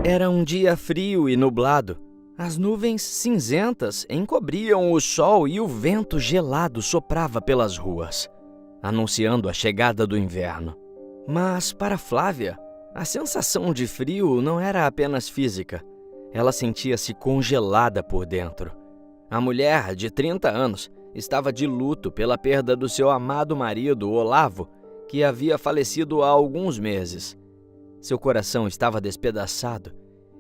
Era um dia frio e nublado. As nuvens cinzentas encobriam o sol e o vento gelado soprava pelas ruas, anunciando a chegada do inverno. Mas, para Flávia, a sensação de frio não era apenas física. Ela sentia-se congelada por dentro. A mulher, de 30 anos, estava de luto pela perda do seu amado marido, Olavo, que havia falecido há alguns meses. Seu coração estava despedaçado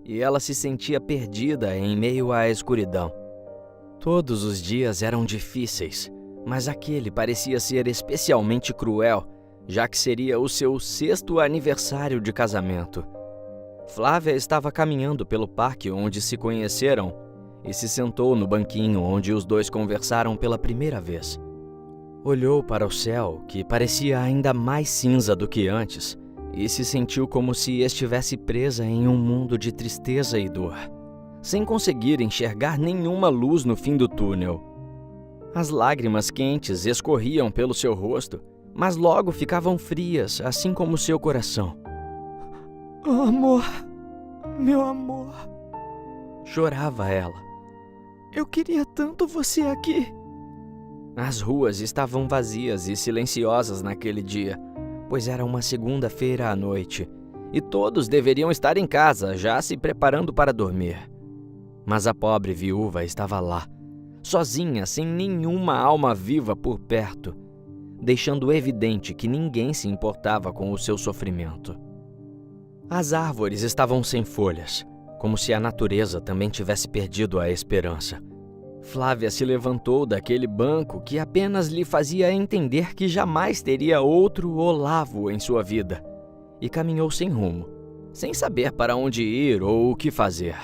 e ela se sentia perdida em meio à escuridão. Todos os dias eram difíceis, mas aquele parecia ser especialmente cruel, já que seria o seu 6º aniversário de casamento. Flávia estava caminhando pelo parque onde se conheceram e se sentou no banquinho onde os dois conversaram pela primeira vez. Olhou para o céu, que parecia ainda mais cinza do que antes, e se sentiu como se estivesse presa em um mundo de tristeza e dor, sem conseguir enxergar nenhuma luz no fim do túnel. As lágrimas quentes escorriam pelo seu rosto, mas logo ficavam frias, assim como seu coração. Oh, amor, meu amor, chorava ela. Eu queria tanto você aqui. As ruas estavam vazias e silenciosas naquele dia, pois era uma segunda-feira à noite, e todos deveriam estar em casa, já se preparando para dormir. Mas a pobre viúva estava lá, sozinha, sem nenhuma alma viva por perto, deixando evidente que ninguém se importava com o seu sofrimento. As árvores estavam sem folhas, como se a natureza também tivesse perdido a esperança. Flávia se levantou daquele banco que apenas lhe fazia entender que jamais teria outro Olavo em sua vida, e caminhou sem rumo, sem saber para onde ir ou o que fazer.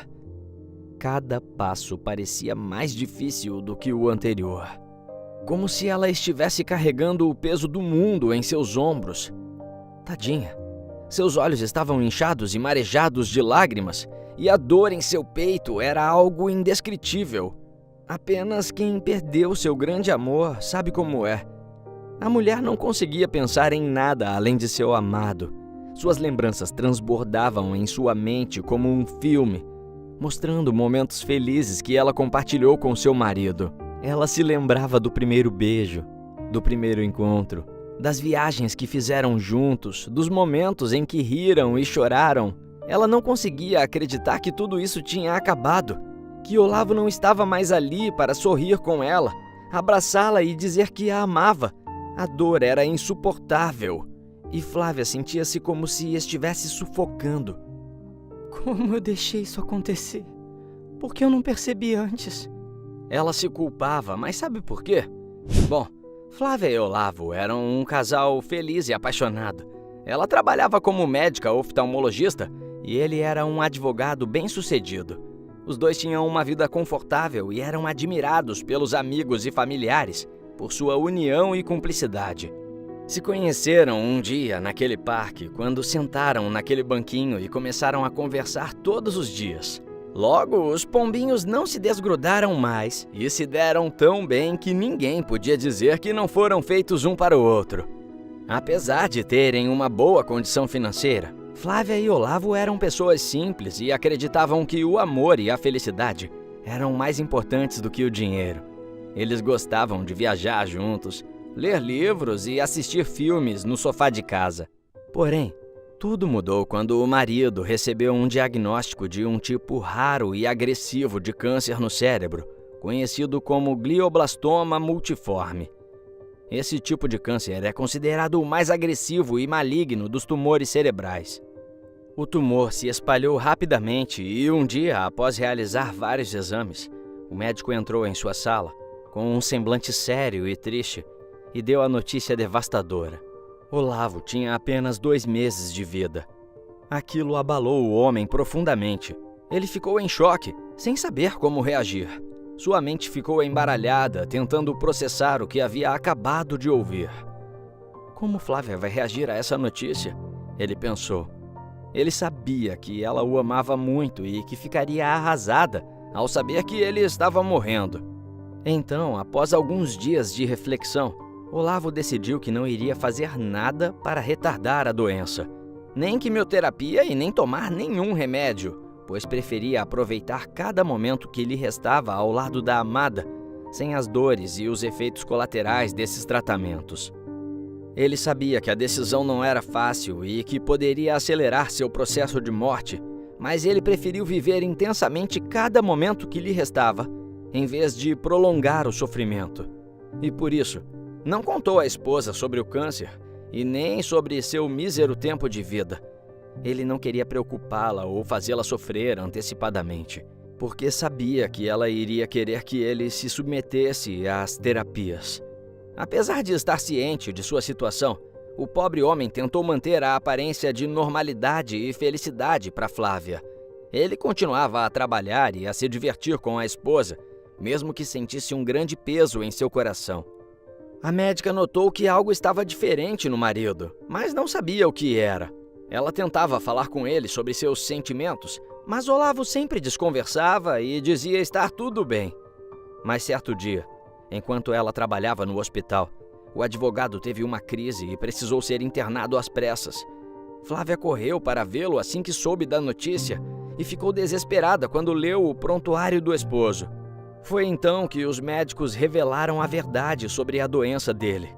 Cada passo parecia mais difícil do que o anterior, como se ela estivesse carregando o peso do mundo em seus ombros. Tadinha! Seus olhos estavam inchados e marejados de lágrimas, e a dor em seu peito era algo indescritível. Apenas quem perdeu seu grande amor sabe como é. A mulher não conseguia pensar em nada além de seu amado. Suas lembranças transbordavam em sua mente como um filme, mostrando momentos felizes que ela compartilhou com seu marido. Ela se lembrava do primeiro beijo, do primeiro encontro, das viagens que fizeram juntos, dos momentos em que riram e choraram. Ela não conseguia acreditar que tudo isso tinha acabado, que Olavo não estava mais ali para sorrir com ela, abraçá-la e dizer que a amava. A dor era insuportável e Flávia sentia-se como se estivesse sufocando. Como eu deixei isso acontecer? Por que eu não percebi antes? Ela se culpava, mas sabe por quê? Bom, Flávia e Olavo eram um casal feliz e apaixonado. Ela trabalhava como médica oftalmologista e ele era um advogado bem-sucedido. Os dois tinham uma vida confortável e eram admirados pelos amigos e familiares por sua união e cumplicidade. Se conheceram um dia naquele parque, quando sentaram naquele banquinho e começaram a conversar todos os dias. Logo, os pombinhos não se desgrudaram mais e se deram tão bem que ninguém podia dizer que não foram feitos um para o outro. Apesar de terem uma boa condição financeira, Flávia e Olavo eram pessoas simples e acreditavam que o amor e a felicidade eram mais importantes do que o dinheiro. Eles gostavam de viajar juntos, ler livros e assistir filmes no sofá de casa. Porém, tudo mudou quando o marido recebeu um diagnóstico de um tipo raro e agressivo de câncer no cérebro, conhecido como glioblastoma multiforme. Esse tipo de câncer é considerado o mais agressivo e maligno dos tumores cerebrais. O tumor se espalhou rapidamente e um dia, após realizar vários exames, o médico entrou em sua sala com um semblante sério e triste e deu a notícia devastadora. Olavo tinha apenas 2 meses de vida. Aquilo abalou o homem profundamente. Ele ficou em choque, sem saber como reagir. Sua mente ficou embaralhada, tentando processar o que havia acabado de ouvir. Como Flávia vai reagir a essa notícia? Ele pensou. Ele sabia que ela o amava muito e que ficaria arrasada ao saber que ele estava morrendo. Então, após alguns dias de reflexão, Olavo decidiu que não iria fazer nada para retardar a doença. Nem quimioterapia e nem tomar nenhum remédio. pois preferia aproveitar cada momento que lhe restava ao lado da amada, sem as dores e os efeitos colaterais desses tratamentos. Ele sabia que a decisão não era fácil e que poderia acelerar seu processo de morte, mas ele preferiu viver intensamente cada momento que lhe restava, em vez de prolongar o sofrimento. E por isso, não contou à esposa sobre o câncer e nem sobre seu mísero tempo de vida. Ele não queria preocupá-la ou fazê-la sofrer antecipadamente, porque sabia que ela iria querer que ele se submetesse às terapias. Apesar de estar ciente de sua situação, o pobre homem tentou manter a aparência de normalidade e felicidade para Flávia. Ele continuava a trabalhar e a se divertir com a esposa, mesmo que sentisse um grande peso em seu coração. A médica notou que algo estava diferente no marido, mas não sabia o que era. Ela tentava falar com ele sobre seus sentimentos, mas Olavo sempre desconversava e dizia estar tudo bem. Mas certo dia, enquanto ela trabalhava no hospital, o advogado teve uma crise e precisou ser internado às pressas. Flávia correu para vê-lo assim que soube da notícia e ficou desesperada quando leu o prontuário do esposo. Foi então que os médicos revelaram a verdade sobre a doença dele.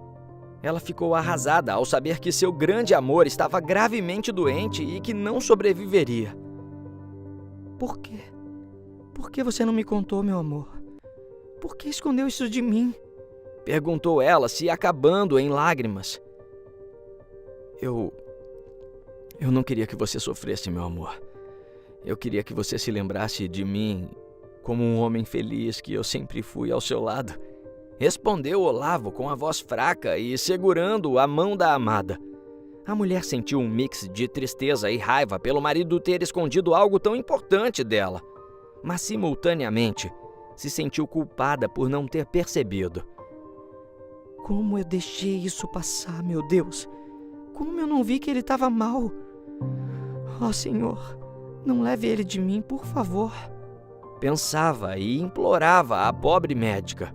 Ela ficou arrasada ao saber que seu grande amor estava gravemente doente e que não sobreviveria. Por quê? Por que você não me contou, meu amor? Por que escondeu isso de mim? Perguntou ela, se acabando em lágrimas. Eu não queria que você sofresse, meu amor. Eu queria que você se lembrasse de mim como um homem feliz que eu sempre fui ao seu lado. Respondeu Olavo com a voz fraca e segurando a mão da amada. A mulher sentiu um mix de tristeza e raiva pelo marido ter escondido algo tão importante dela, mas simultaneamente se sentiu culpada por não ter percebido. Como eu deixei isso passar, meu Deus? Como eu não vi que ele estava mal? Oh, Senhor, não leve ele de mim, por favor. Pensava e implorava a pobre médica.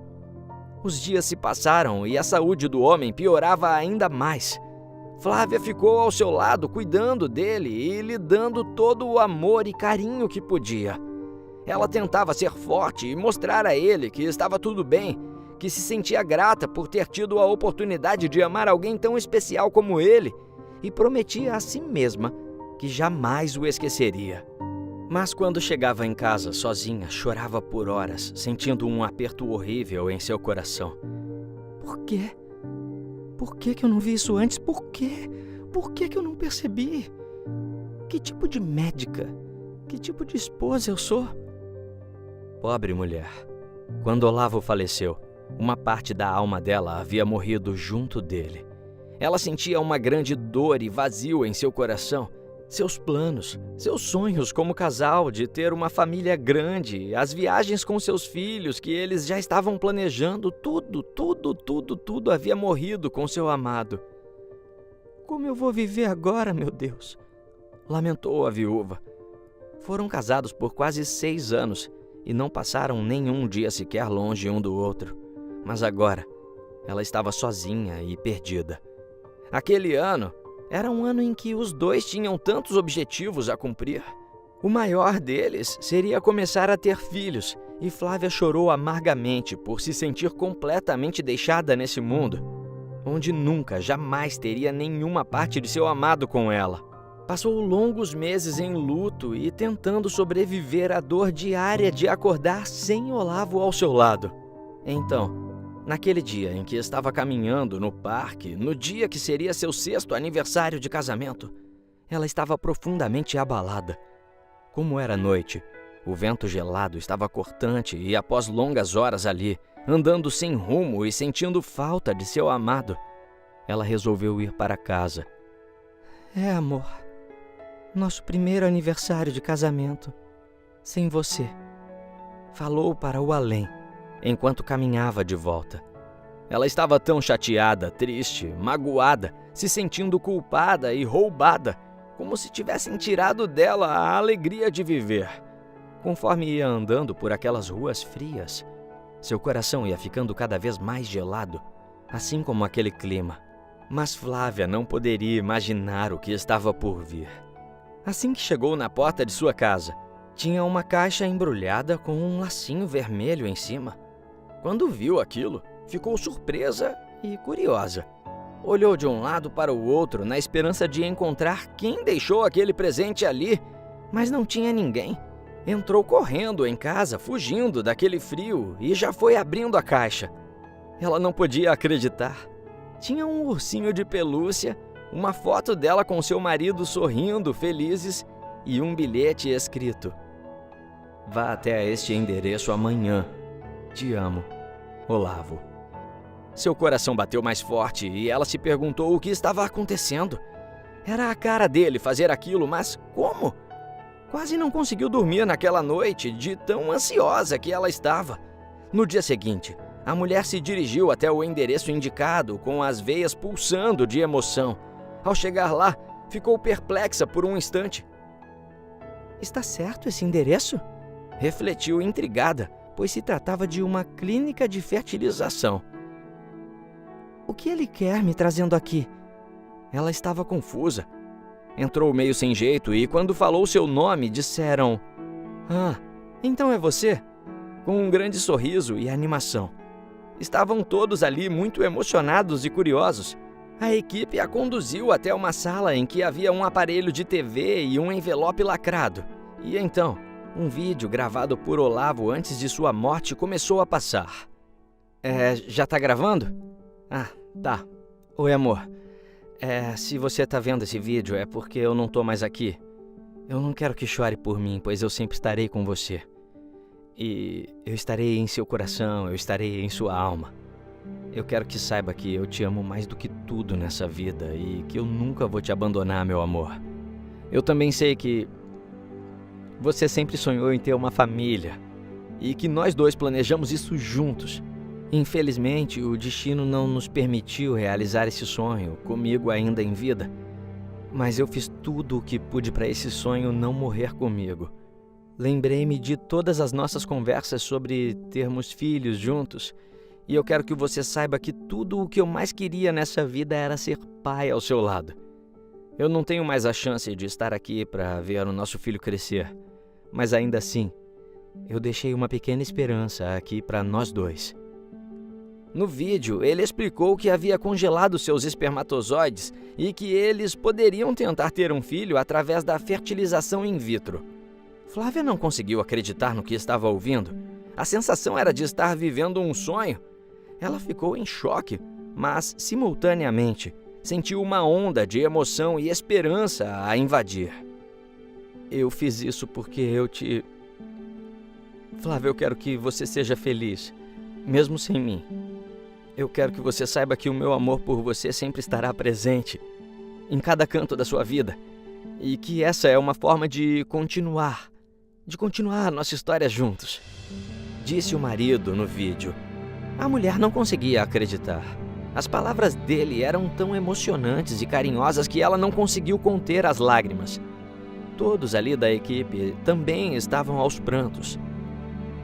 Os dias se passaram e a saúde do homem piorava ainda mais. Flávia ficou ao seu lado cuidando dele e lhe dando todo o amor e carinho que podia. Ela tentava ser forte e mostrar a ele que estava tudo bem, que se sentia grata por ter tido a oportunidade de amar alguém tão especial como ele, e prometia a si mesma que jamais o esqueceria. Mas quando chegava em casa sozinha, chorava por horas, sentindo um aperto horrível em seu coração. Por quê? Por que eu não vi isso antes? Por quê? Por que eu não percebi? Que tipo de médica? Que tipo de esposa eu sou? Pobre mulher. Quando Olavo faleceu, uma parte da alma dela havia morrido junto dele. Ela sentia uma grande dor e vazio em seu coração. Seus planos, seus sonhos como casal de ter uma família grande, as viagens com seus filhos que eles já estavam planejando, tudo havia morrido com seu amado. Como eu vou viver agora, meu Deus? Lamentou a viúva. Foram casados por quase 6 anos e não passaram nenhum dia sequer longe um do outro. Mas agora, ela estava sozinha e perdida. Aquele ano era um ano em que os dois tinham tantos objetivos a cumprir. O maior deles seria começar a ter filhos, e Flávia chorou amargamente por se sentir completamente deixada nesse mundo, onde nunca, jamais teria nenhuma parte de seu amado com ela. Passou longos meses em luto e tentando sobreviver à dor diária de acordar sem Olavo ao seu lado. Então, naquele dia em que estava caminhando no parque, no dia que seria seu 6º aniversário de casamento, ela estava profundamente abalada. Como era noite, o vento gelado estava cortante e após longas horas ali, andando sem rumo e sentindo falta de seu amado, ela resolveu ir para casa. É, amor, nosso 1º aniversário de casamento, sem você. Falou para o além, enquanto caminhava de volta. Ela estava tão chateada, triste, magoada, se sentindo culpada e roubada, como se tivessem tirado dela a alegria de viver. Conforme ia andando por aquelas ruas frias, seu coração ia ficando cada vez mais gelado, assim como aquele clima. Mas Flávia não poderia imaginar o que estava por vir. Assim que chegou na porta de sua casa, Tinha uma caixa embrulhada com um lacinho vermelho em cima. Quando viu aquilo, ficou surpresa e curiosa. Olhou de um lado para o outro na esperança de encontrar quem deixou aquele presente ali, mas não tinha ninguém. Entrou correndo em casa, fugindo daquele frio, e já foi abrindo a caixa. Ela não podia acreditar. Tinha um ursinho de pelúcia, uma foto dela com seu marido sorrindo, felizes, e um bilhete escrito: "Vá até este endereço amanhã. Te amo, Olavo." Seu coração bateu mais forte e ela se perguntou o que estava acontecendo. Era a cara dele fazer aquilo, mas como? Quase não conseguiu dormir naquela noite, de tão ansiosa que ela estava. No dia seguinte, a mulher se dirigiu até o endereço indicado, com as veias pulsando de emoção. Ao chegar lá, ficou perplexa por um instante. "Está certo esse endereço?" Refletiu intrigada, pois se tratava de uma clínica de fertilização. "O que ele quer me trazendo aqui?" Ela estava confusa. Entrou meio sem jeito e, quando falou seu nome, disseram: "Ah, então é você?" Com um grande sorriso e animação. Estavam todos ali muito emocionados e curiosos. A equipe a conduziu até uma sala em que havia um aparelho de TV e um envelope lacrado. E então, um vídeo gravado por Olavo antes de sua morte começou a passar. Já tá gravando? Ah, tá. Oi, amor. Se você tá vendo esse vídeo é porque eu não tô mais aqui. Eu não quero que chore por mim, pois eu sempre estarei com você. E eu estarei em seu coração, eu estarei em sua alma. Eu quero que saiba que eu te amo mais do que tudo nessa vida e que eu nunca vou te abandonar, meu amor. Eu também sei que você sempre sonhou em ter uma família e que nós dois planejamos isso juntos. Infelizmente, o destino não nos permitiu realizar esse sonho, comigo ainda em vida. Mas eu fiz tudo o que pude para esse sonho não morrer comigo. Lembrei-me de todas as nossas conversas sobre termos filhos juntos, e eu quero que você saiba que tudo o que eu mais queria nessa vida era ser pai ao seu lado. Eu não tenho mais a chance de estar aqui para ver o nosso filho crescer, mas ainda assim, eu deixei uma pequena esperança aqui para nós dois. No vídeo, ele explicou que havia congelado seus espermatozoides e que eles poderiam tentar ter um filho através da fertilização in vitro. Flávia não conseguiu acreditar no que estava ouvindo. A sensação era de estar vivendo um sonho. Ela ficou em choque, mas, simultaneamente, sentiu uma onda de emoção e esperança a invadir. "Eu fiz isso porque eu te... Flávia, eu quero que você seja feliz, mesmo sem mim. Eu quero que você saiba que o meu amor por você sempre estará presente, em cada canto da sua vida, e que essa é uma forma de continuar a nossa história juntos", disse o marido no vídeo. A mulher não conseguia acreditar. As palavras dele eram tão emocionantes e carinhosas que ela não conseguiu conter as lágrimas. Todos ali da equipe também estavam aos prantos.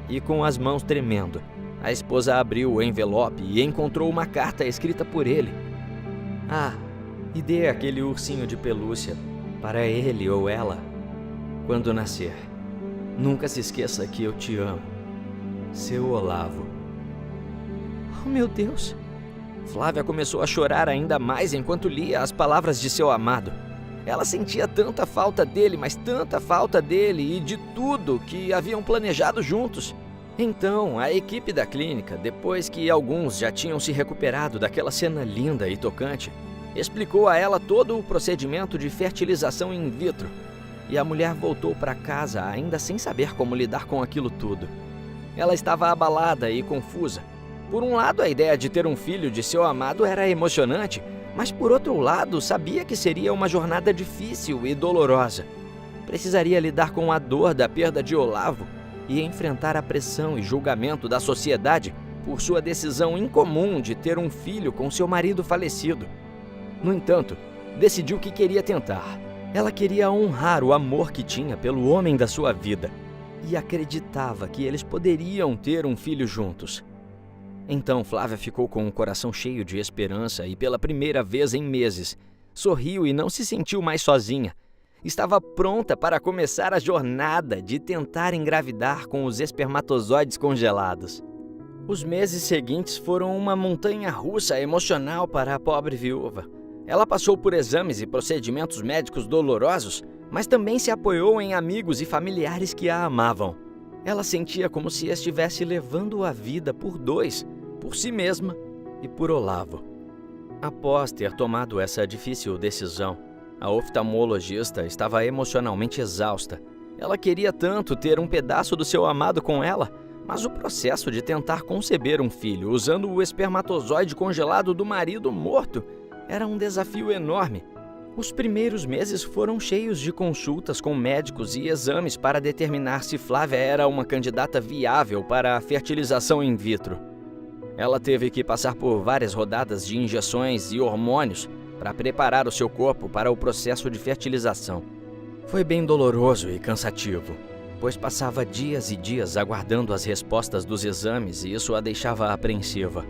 E com as mãos tremendo, a esposa abriu o envelope e encontrou uma carta escrita por ele. E dê aquele ursinho de pelúcia para ele ou ela quando nascer. Nunca se esqueça que eu te amo. Seu Olavo. Oh, meu Deus! Flávia começou a chorar ainda mais enquanto lia as palavras de seu amado. Ela sentia tanta falta dele, mas tanta falta dele e de tudo que haviam planejado juntos. Então, a equipe da clínica, depois que alguns já tinham se recuperado daquela cena linda e tocante, explicou a ela todo o procedimento de fertilização in vitro. E a mulher voltou para casa ainda sem saber como lidar com aquilo tudo. Ela estava abalada e confusa. Por um lado, a ideia de ter um filho de seu amado era emocionante, mas por outro lado, sabia que seria uma jornada difícil e dolorosa. Precisaria lidar com a dor da perda de Olavo e enfrentar a pressão e julgamento da sociedade por sua decisão incomum de ter um filho com seu marido falecido. No entanto, decidiu que queria tentar. Ela queria honrar o amor que tinha pelo homem da sua vida e acreditava que eles poderiam ter um filho juntos. Então Flávia ficou com o coração cheio de esperança e, pela primeira vez em meses, sorriu e não se sentiu mais sozinha. estava pronta para começar a jornada de tentar engravidar com os espermatozoides congelados. Os meses seguintes foram uma montanha-russa emocional para a pobre viúva. Ela passou por exames e procedimentos médicos dolorosos, mas também se apoiou em amigos e familiares que a amavam. Ela sentia como se estivesse levando a vida por dois, por si mesma e por Olavo. Após ter tomado essa difícil decisão, a oftalmologista estava emocionalmente exausta. Ela queria tanto ter um pedaço do seu amado com ela, mas o processo de tentar conceber um filho usando o espermatozoide congelado do marido morto era um desafio enorme. Os primeiros meses foram cheios de consultas com médicos e exames para determinar se Flávia era uma candidata viável para a fertilização in vitro. Ela teve que passar por várias rodadas de injeções e hormônios para preparar o seu corpo para o processo de fertilização. Foi bem doloroso e cansativo, pois passava dias e dias aguardando as respostas dos exames e isso a deixava apreensiva.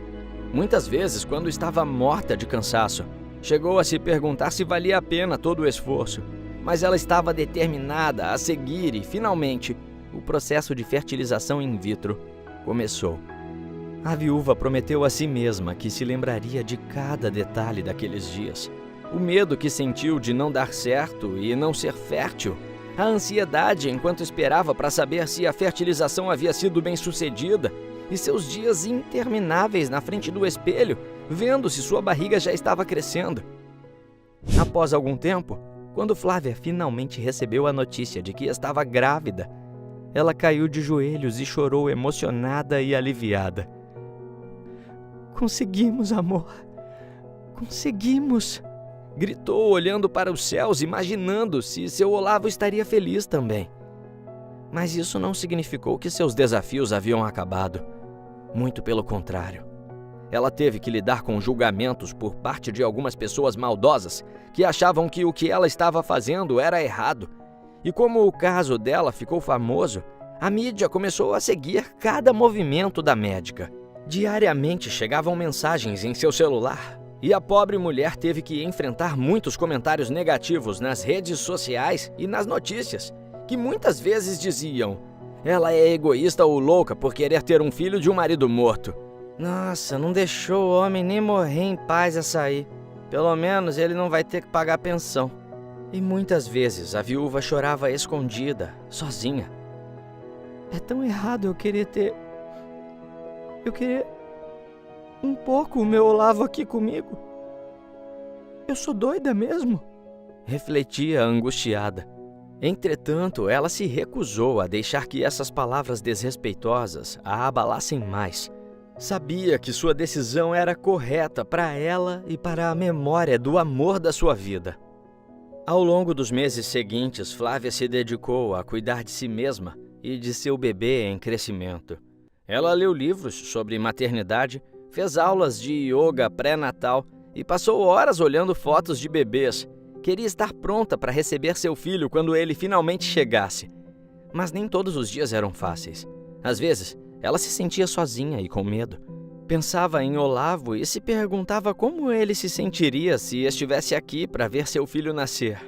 Muitas vezes, quando estava morta de cansaço, chegou a se perguntar se valia a pena todo o esforço, mas ela estava determinada a seguir e, finalmente, o processo de fertilização in vitro começou. A viúva prometeu a si mesma que se lembraria de cada detalhe daqueles dias. O medo que sentiu de não dar certo e não ser fértil. A ansiedade enquanto esperava para saber se a fertilização havia sido bem-sucedida. E seus dias intermináveis na frente do espelho, vendo se sua barriga já estava crescendo. Após algum tempo, quando Flávia finalmente recebeu a notícia de que estava grávida, ela caiu de joelhos e chorou emocionada e aliviada. "Conseguimos, amor! Conseguimos!" Gritou, olhando para os céus, imaginando se seu Olavo estaria feliz também. Mas isso não significou que seus desafios haviam acabado. Muito pelo contrário. Ela teve que lidar com julgamentos por parte de algumas pessoas maldosas que achavam que o que ela estava fazendo era errado. E como o caso dela ficou famoso, a mídia começou a seguir cada movimento da médica. Diariamente chegavam mensagens em seu celular e a pobre mulher teve que enfrentar muitos comentários negativos nas redes sociais e nas notícias, que muitas vezes diziam: ela é egoísta ou louca por querer ter um filho de um marido morto. Nossa, não deixou o homem nem morrer em paz essa aí. Pelo menos ele não vai ter que pagar pensão. E muitas vezes a viúva chorava escondida, sozinha. É tão errado eu querer um pouco o meu Olavo aqui comigo. Eu sou doida mesmo? Refletia angustiada. Entretanto, ela se recusou a deixar que essas palavras desrespeitosas a abalassem mais. Sabia que sua decisão era correta para ela e para a memória do amor da sua vida. Ao longo dos meses seguintes, Flávia se dedicou a cuidar de si mesma e de seu bebê em crescimento. Ela leu livros sobre maternidade, fez aulas de yoga pré-natal e passou horas olhando fotos de bebês. Queria estar pronta para receber seu filho quando ele finalmente chegasse. Mas nem todos os dias eram fáceis. Às vezes, ela se sentia sozinha e com medo. Pensava em Olavo e se perguntava como ele se sentiria se estivesse aqui para ver seu filho nascer.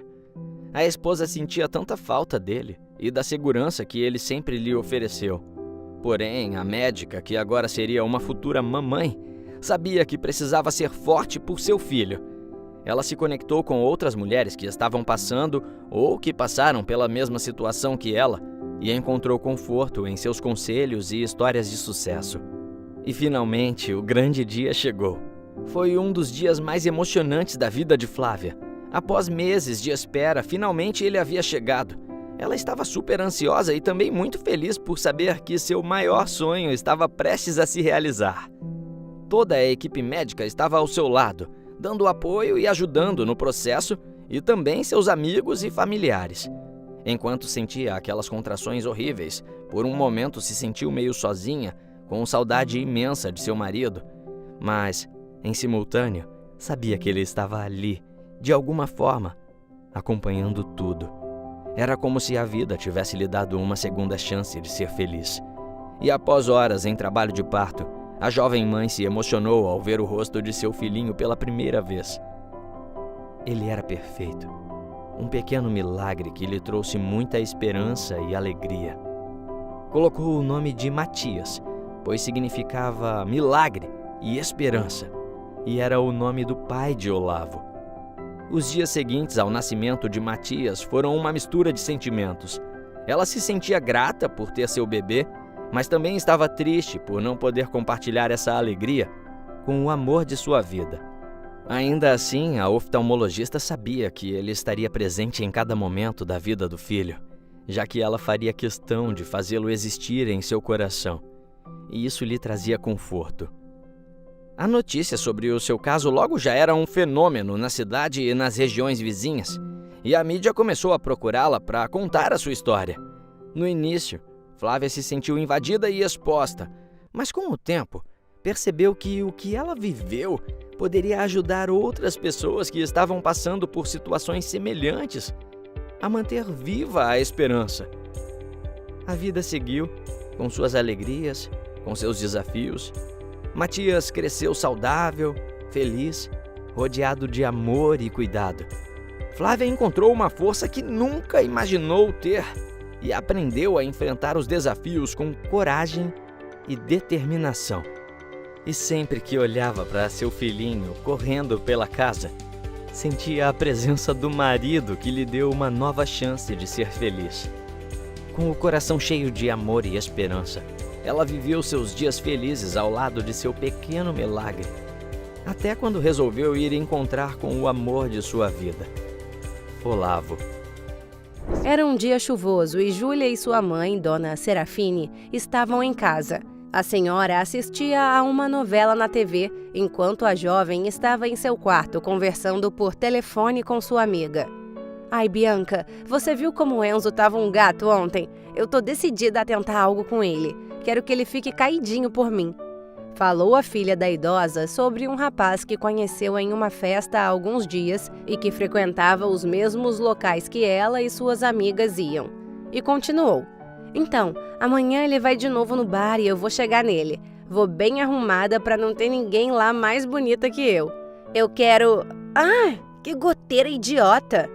A esposa sentia tanta falta dele e da segurança que ele sempre lhe ofereceu. Porém, a médica, que agora seria uma futura mamãe, sabia que precisava ser forte por seu filho. Ela se conectou com outras mulheres que estavam passando ou que passaram pela mesma situação que ela e encontrou conforto em seus conselhos e histórias de sucesso. E finalmente, o grande dia chegou. Foi um dos dias mais emocionantes da vida de Flávia. Após meses de espera, finalmente ele havia chegado. Ela estava super ansiosa e também muito feliz por saber que seu maior sonho estava prestes a se realizar. Toda a equipe médica estava ao seu lado, dando apoio e ajudando no processo, e também seus amigos e familiares. Enquanto sentia aquelas contrações horríveis, por um momento se sentiu meio sozinha, com saudade imensa de seu marido, mas, em simultâneo, sabia que ele estava ali, de alguma forma, acompanhando tudo. Era como se a vida tivesse lhe dado uma segunda chance de ser feliz. E após horas em trabalho de parto, a jovem mãe se emocionou ao ver o rosto de seu filhinho pela primeira vez. Ele era perfeito. um pequeno milagre que lhe trouxe muita esperança e alegria. Colocou o nome de Matias, pois significava milagre e esperança, e era o nome do pai de Olavo. Os dias seguintes ao nascimento de Matias foram uma mistura de sentimentos. Ela se sentia grata por ter seu bebê, mas também estava triste por não poder compartilhar essa alegria com o amor de sua vida. Ainda assim, a oftalmologista sabia que ele estaria presente em cada momento da vida do filho, já que ela faria questão de fazê-lo existir em seu coração, e isso lhe trazia conforto. A notícia sobre o seu caso logo já era um fenômeno na cidade e nas regiões vizinhas, e a mídia começou a procurá-la para contar a sua história. No início, Flávia se sentiu invadida e exposta, mas com o tempo, percebeu que o que ela viveu poderia ajudar outras pessoas que estavam passando por situações semelhantes a manter viva a esperança. A vida seguiu, com suas alegrias, com seus desafios. Matias cresceu saudável, feliz, rodeado de amor e cuidado. Flávia encontrou uma força que nunca imaginou ter e aprendeu a enfrentar os desafios com coragem e determinação. E sempre que olhava para seu filhinho correndo pela casa, sentia a presença do marido que lhe deu uma nova chance de ser feliz. Com o coração cheio de amor e esperança, ela viveu seus dias felizes ao lado de seu pequeno milagre, até quando resolveu ir encontrar com o amor de sua vida, Olavo. Era um dia chuvoso e Júlia e sua mãe, Dona Serafine, estavam em casa. A senhora assistia a uma novela na TV, enquanto a jovem estava em seu quarto conversando por telefone com sua amiga. Ai, Bianca, você viu como o Enzo estava um gato ontem? Eu tô decidida a tentar algo com ele. Quero que ele fique caidinho por mim. Falou a filha da idosa sobre um rapaz que conheceu em uma festa há alguns dias e que frequentava os mesmos locais que ela e suas amigas iam. E continuou. Então, amanhã ele vai de novo no bar e eu vou chegar nele. Vou bem arrumada pra não ter ninguém lá mais bonita que eu. Eu quero... Ah, que goteira idiota!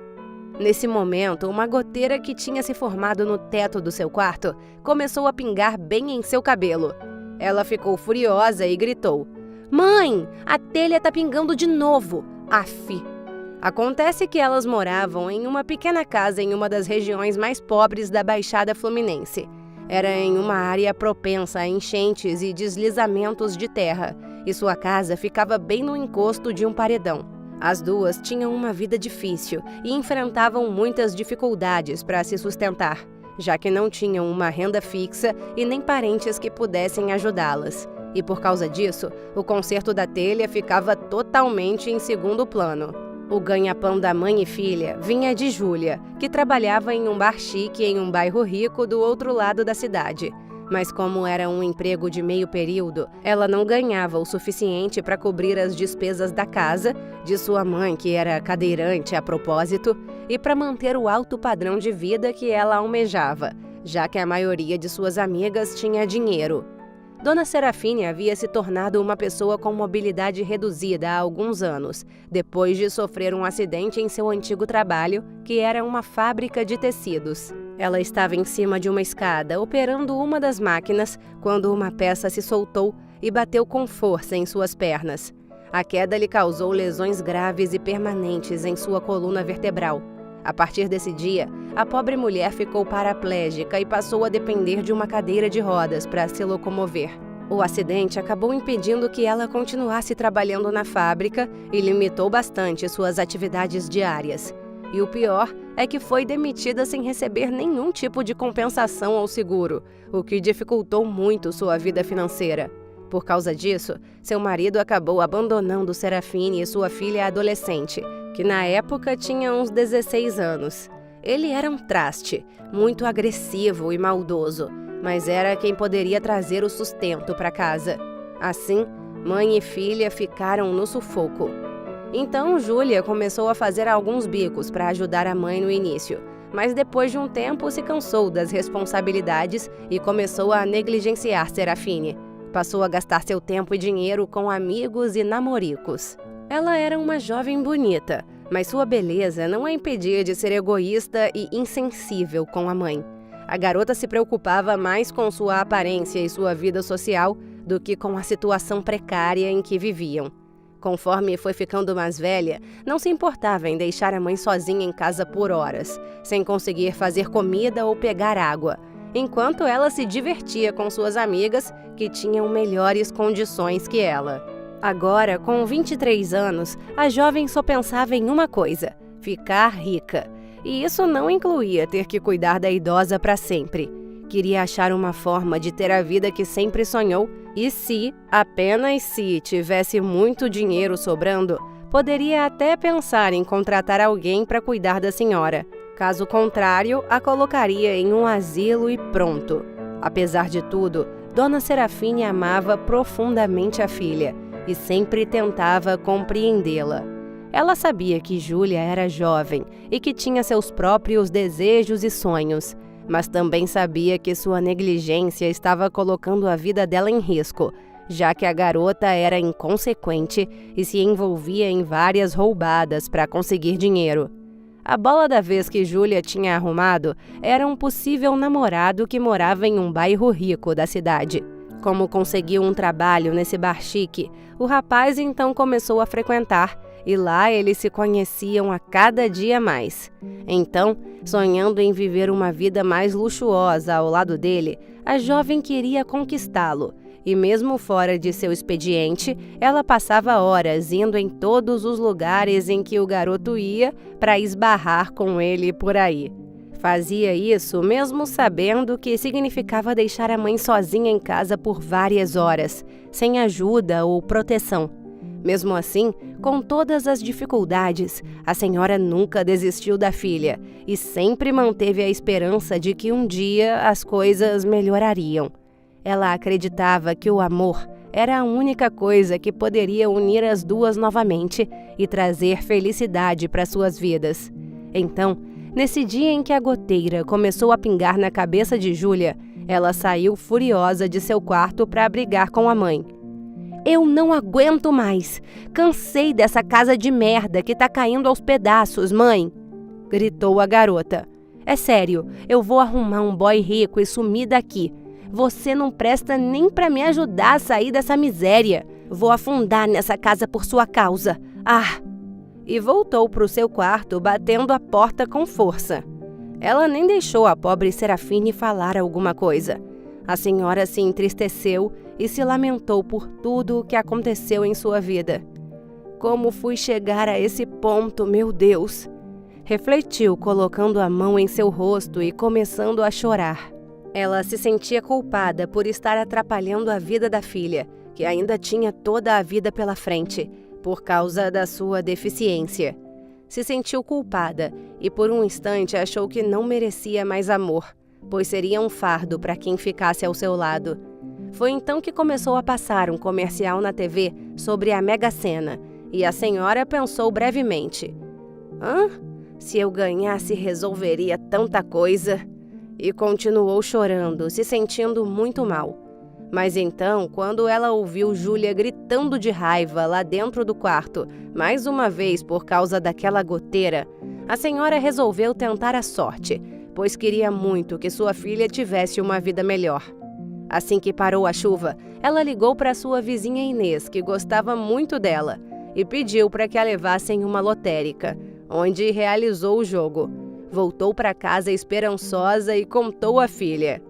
Nesse momento, uma goteira que tinha se formado no teto do seu quarto começou a pingar bem em seu cabelo. Ela ficou furiosa e gritou: Mãe, a telha tá pingando de novo! Aff! Acontece que elas moravam em uma pequena casa em uma das regiões mais pobres da Baixada Fluminense. Era em uma área propensa a enchentes e deslizamentos de terra, e sua casa ficava bem no encosto de um paredão. As duas tinham uma vida difícil e enfrentavam muitas dificuldades para se sustentar, já que não tinham uma renda fixa e nem parentes que pudessem ajudá-las. E por causa disso, o conserto da telha ficava totalmente em segundo plano. O ganha-pão da mãe e filha vinha de Júlia, que trabalhava em um bar chique em um bairro rico do outro lado da cidade. Mas como era um emprego de meio período, ela não ganhava o suficiente para cobrir as despesas da casa, de sua mãe, que era cadeirante a propósito, e para manter o alto padrão de vida que ela almejava, já que a maioria de suas amigas tinha dinheiro. Dona Serafine havia se tornado uma pessoa com mobilidade reduzida há alguns anos, depois de sofrer um acidente em seu antigo trabalho, que era uma fábrica de tecidos. Ela estava em cima de uma escada, operando uma das máquinas, quando uma peça se soltou e bateu com força em suas pernas. A queda lhe causou lesões graves e permanentes em sua coluna vertebral. A partir desse dia, a pobre mulher ficou paraplégica e passou a depender de uma cadeira de rodas para se locomover. O acidente acabou impedindo que ela continuasse trabalhando na fábrica e limitou bastante suas atividades diárias. E o pior é que foi demitida sem receber nenhum tipo de compensação ao seguro, o que dificultou muito sua vida financeira. Por causa disso, seu marido acabou abandonando Serafine e sua filha adolescente, que na época tinha uns 16 anos. Ele era um traste, muito agressivo e maldoso, mas era quem poderia trazer o sustento para casa. Assim, mãe e filha ficaram no sufoco. Então, Júlia começou a fazer alguns bicos para ajudar a mãe no início, mas depois de um tempo se cansou das responsabilidades e começou a negligenciar Serafine. Passou a gastar seu tempo e dinheiro com amigos e namoricos. Ela era uma jovem bonita, Mas sua beleza não a impedia de ser egoísta e insensível com a mãe. A garota se preocupava mais com sua aparência e sua vida social do que com a situação precária em que viviam. Conforme foi ficando mais velha, não se importava em deixar a mãe sozinha em casa por horas, sem conseguir fazer comida ou pegar água, enquanto ela se divertia com suas amigas que tinham melhores condições que ela. Agora, com 23 anos, a jovem só pensava em uma coisa: ficar rica. E isso não incluía ter que cuidar da idosa para sempre. Queria achar uma forma de ter a vida que sempre sonhou e se, apenas se, tivesse muito dinheiro sobrando, poderia até pensar em contratar alguém para cuidar da senhora. Caso contrário, a colocaria em um asilo e pronto. Apesar de tudo, Dona Serafine amava profundamente a filha e sempre tentava compreendê-la. Ela sabia que Júlia era jovem e que tinha seus próprios desejos e sonhos, mas também sabia que sua negligência estava colocando a vida dela em risco, já que a garota era inconsequente e se envolvia em várias roubadas para conseguir dinheiro. A bola da vez que Júlia tinha arrumado era um possível namorado que morava em um bairro rico da cidade. Como conseguiu um trabalho nesse bar chique, o rapaz então começou a frequentar e lá eles se conheciam a cada dia mais. Então, sonhando em viver uma vida mais luxuosa ao lado dele, a jovem queria conquistá-lo. E mesmo fora de seu expediente, ela passava horas indo em todos os lugares em que o garoto ia para esbarrar com ele por aí. Fazia isso mesmo sabendo que significava deixar a mãe sozinha em casa por várias horas, sem ajuda ou proteção. Mesmo assim, com todas as dificuldades, a senhora nunca desistiu da filha e sempre manteve a esperança de que um dia as coisas melhorariam. Ela acreditava que o amor era a única coisa que poderia unir as duas novamente e trazer felicidade para suas vidas. Então, nesse dia em que a goteira começou a pingar na cabeça de Júlia, ela saiu furiosa de seu quarto para brigar com a mãe. Eu não aguento mais. Cansei dessa casa de merda que tá caindo aos pedaços, mãe! Gritou a garota. É sério, eu vou arrumar um boy rico e sumir daqui. Você não presta nem pra me ajudar a sair dessa miséria. Vou afundar nessa casa por sua causa. Ah! E voltou pro seu quarto, batendo a porta com força. Ela nem deixou a pobre Serafine falar alguma coisa. A senhora se entristeceu e se lamentou por tudo o que aconteceu em sua vida. Como fui chegar a esse ponto, meu Deus? Refletiu, colocando a mão em seu rosto e começando a chorar. Ela se sentia culpada por estar atrapalhando a vida da filha, que ainda tinha toda a vida pela frente, por causa da sua deficiência. Se sentiu culpada e por um instante achou que não merecia mais amor, pois seria um fardo para quem ficasse ao seu lado. Foi então que começou a passar um comercial na TV sobre a Mega Sena, e a senhora pensou brevemente. Se eu ganhasse, resolveria tanta coisa. E continuou chorando, se sentindo muito mal. Mas então, quando ela ouviu Júlia gritando de raiva lá dentro do quarto, mais uma vez por causa daquela goteira, a senhora resolveu tentar a sorte, pois queria muito que sua filha tivesse uma vida melhor. Assim que parou a chuva, ela ligou para sua vizinha Inês, que gostava muito dela, e pediu para que a levassem em uma lotérica, onde realizou o jogo. Voltou para casa esperançosa e contou à filha.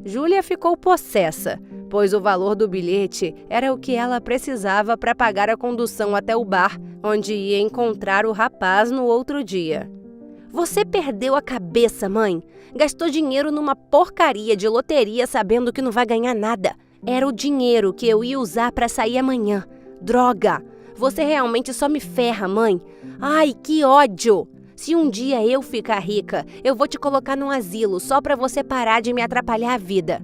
Júlia ficou possessa, pois o valor do bilhete era o que ela precisava para pagar a condução até o bar, onde ia encontrar o rapaz no outro dia. Você perdeu a cabeça, mãe. Gastou dinheiro numa porcaria de loteria sabendo que não vai ganhar nada. Era o dinheiro que eu ia usar para sair amanhã. Droga! Você realmente só me ferra, mãe. Ai, que ódio! Se um dia eu ficar rica, eu vou te colocar num asilo só para você parar de me atrapalhar a vida.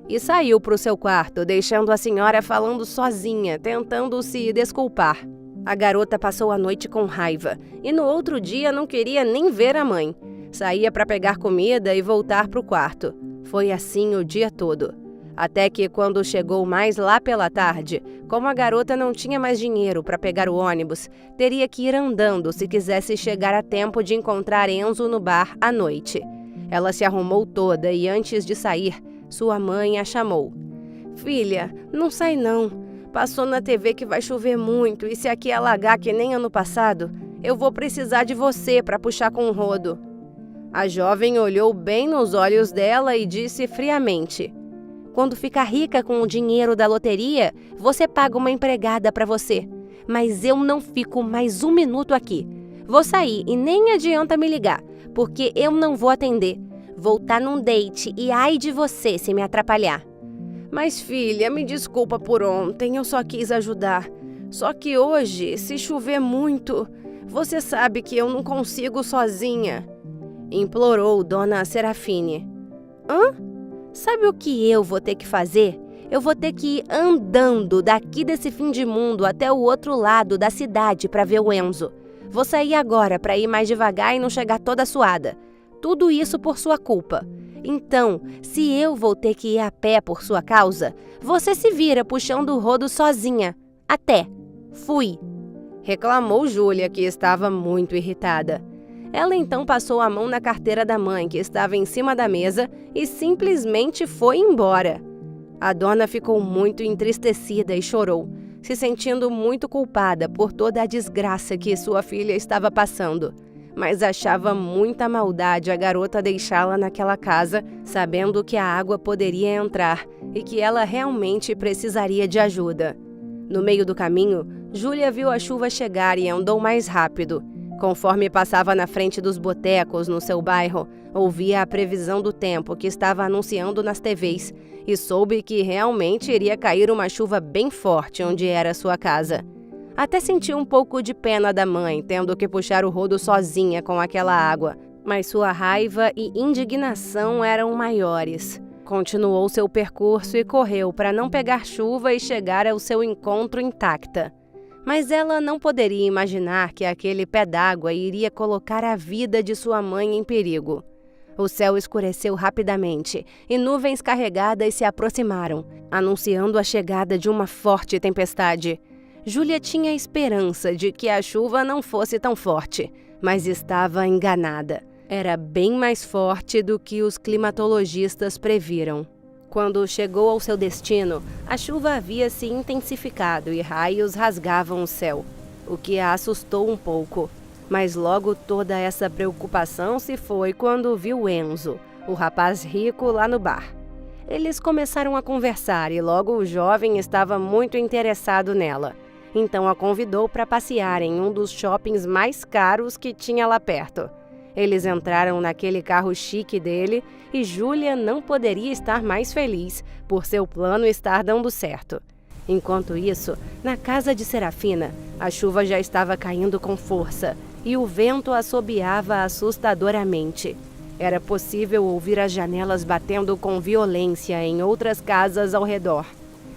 E saiu para o seu quarto, deixando a senhora falando sozinha, tentando se desculpar. A garota passou a noite com raiva e no outro dia não queria nem ver a mãe. Saía para pegar comida e voltar para o quarto. Foi assim o dia todo. Até que, quando chegou mais lá pela tarde, como a garota não tinha mais dinheiro para pegar o ônibus, teria que ir andando se quisesse chegar a tempo de encontrar Enzo no bar à noite. Ela se arrumou toda e, antes de sair, sua mãe a chamou. Filha, não sai não. Passou na TV que vai chover muito e se aqui alagar que nem ano passado, eu vou precisar de você para puxar com o rodo. A jovem olhou bem nos olhos dela e disse friamente: quando ficar rica com o dinheiro da loteria, você paga uma empregada para você. Mas eu não fico mais um minuto aqui. Vou sair e nem adianta me ligar, porque eu não vou atender. Vou estar num date e ai de você se me atrapalhar. Mas filha, me desculpa por ontem, eu só quis ajudar. Só que hoje, se chover muito, você sabe que eu não consigo sozinha. Implorou Dona Serafine. Hã? Sabe o que eu vou ter que fazer? Eu vou ter que ir andando daqui desse fim de mundo até o outro lado da cidade para ver o Enzo. Vou sair agora para ir mais devagar e não chegar toda suada. Tudo isso por sua culpa. Então, se eu vou ter que ir a pé por sua causa, você se vira puxando o rodo sozinha. Até. Fui. Reclamou Júlia, que estava muito irritada. Ela então passou a mão na carteira da mãe, que estava em cima da mesa, e simplesmente foi embora. A dona ficou muito entristecida e chorou, se sentindo muito culpada por toda a desgraça que sua filha estava passando. Mas achava muita maldade a garota deixá-la naquela casa, sabendo que a água poderia entrar e que ela realmente precisaria de ajuda. No meio do caminho, Júlia viu a chuva chegar e andou mais rápido. Conforme passava na frente dos botecos no seu bairro, ouvia a previsão do tempo que estava anunciando nas TVs e soube que realmente iria cair uma chuva bem forte onde era sua casa. Até sentiu um pouco de pena da mãe, tendo que puxar o rodo sozinha com aquela água, mas sua raiva e indignação eram maiores. Continuou seu percurso e correu para não pegar chuva e chegar ao seu encontro intacta. Mas ela não poderia imaginar que aquele pé d'água iria colocar a vida de sua mãe em perigo. O céu escureceu rapidamente e nuvens carregadas se aproximaram, anunciando a chegada de uma forte tempestade. Júlia tinha esperança de que a chuva não fosse tão forte, mas estava enganada. Era bem mais forte do que os climatologistas previram. Quando chegou ao seu destino, a chuva havia se intensificado e raios rasgavam o céu, o que a assustou um pouco. Mas logo toda essa preocupação se foi quando viu Enzo, o rapaz rico, lá no bar. Eles começaram a conversar e logo o jovem estava muito interessado nela. Então a convidou para passear em um dos shoppings mais caros que tinha lá perto. Eles entraram naquele carro chique dele e Júlia não poderia estar mais feliz por seu plano estar dando certo. Enquanto isso, na casa de Serafina, a chuva já estava caindo com força e o vento assobiava assustadoramente. Era possível ouvir as janelas batendo com violência em outras casas ao redor.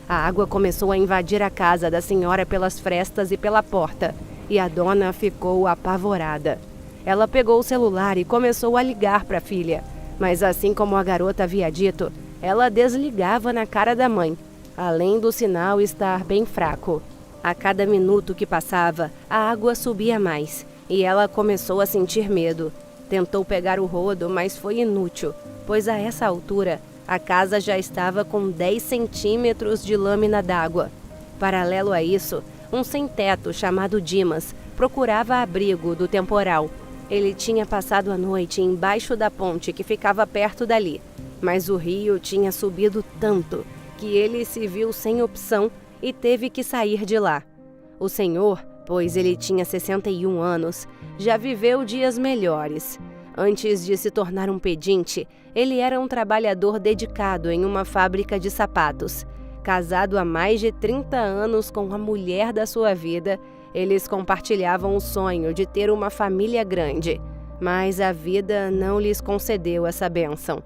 A água começou a invadir a casa da senhora pelas frestas e pela porta, e a dona ficou apavorada. Ela pegou o celular e começou a ligar para a filha, mas assim como a garota havia dito, ela desligava na cara da mãe, além do sinal estar bem fraco. A cada minuto que passava, a água subia mais, e ela começou a sentir medo. Tentou pegar o rodo, mas foi inútil, pois a essa altura, a casa já estava com 10 centímetros de lâmina d'água. Paralelo a isso, um sem-teto chamado Dimas procurava abrigo do temporal. Ele tinha passado a noite embaixo da ponte que ficava perto dali, mas o rio tinha subido tanto que ele se viu sem opção e teve que sair de lá. O senhor, pois ele tinha 61 anos, já viveu dias melhores. Antes de se tornar um pedinte, ele era um trabalhador dedicado em uma fábrica de sapatos. Casado há mais de 30 anos com a mulher da sua vida, eles compartilhavam o sonho de ter uma família grande, mas a vida não lhes concedeu essa bênção.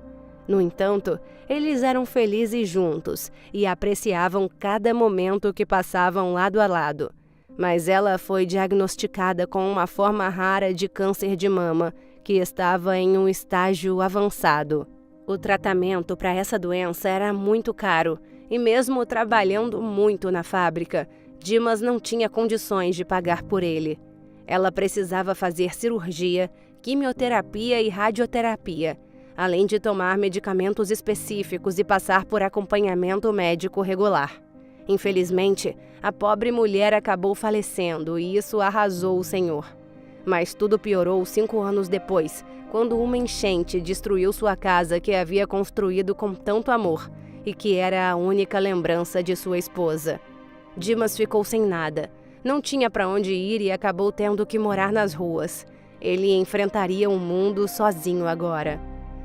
No entanto, eles eram felizes juntos e apreciavam cada momento que passavam lado a lado. Mas ela foi diagnosticada com uma forma rara de câncer de mama, que estava em um estágio avançado. O tratamento para essa doença era muito caro e mesmo trabalhando muito na fábrica, Dimas não tinha condições de pagar por ele. Ela precisava fazer cirurgia, quimioterapia e radioterapia, além de tomar medicamentos específicos e passar por acompanhamento médico regular. Infelizmente, a pobre mulher acabou falecendo e isso arrasou o senhor. Mas tudo piorou 5 anos depois, quando uma enchente destruiu sua casa que havia construído com tanto amor e que era a única lembrança de sua esposa. Dimas ficou sem nada. Não tinha para onde ir e acabou tendo que morar nas ruas. Ele enfrentaria o mundo sozinho agora.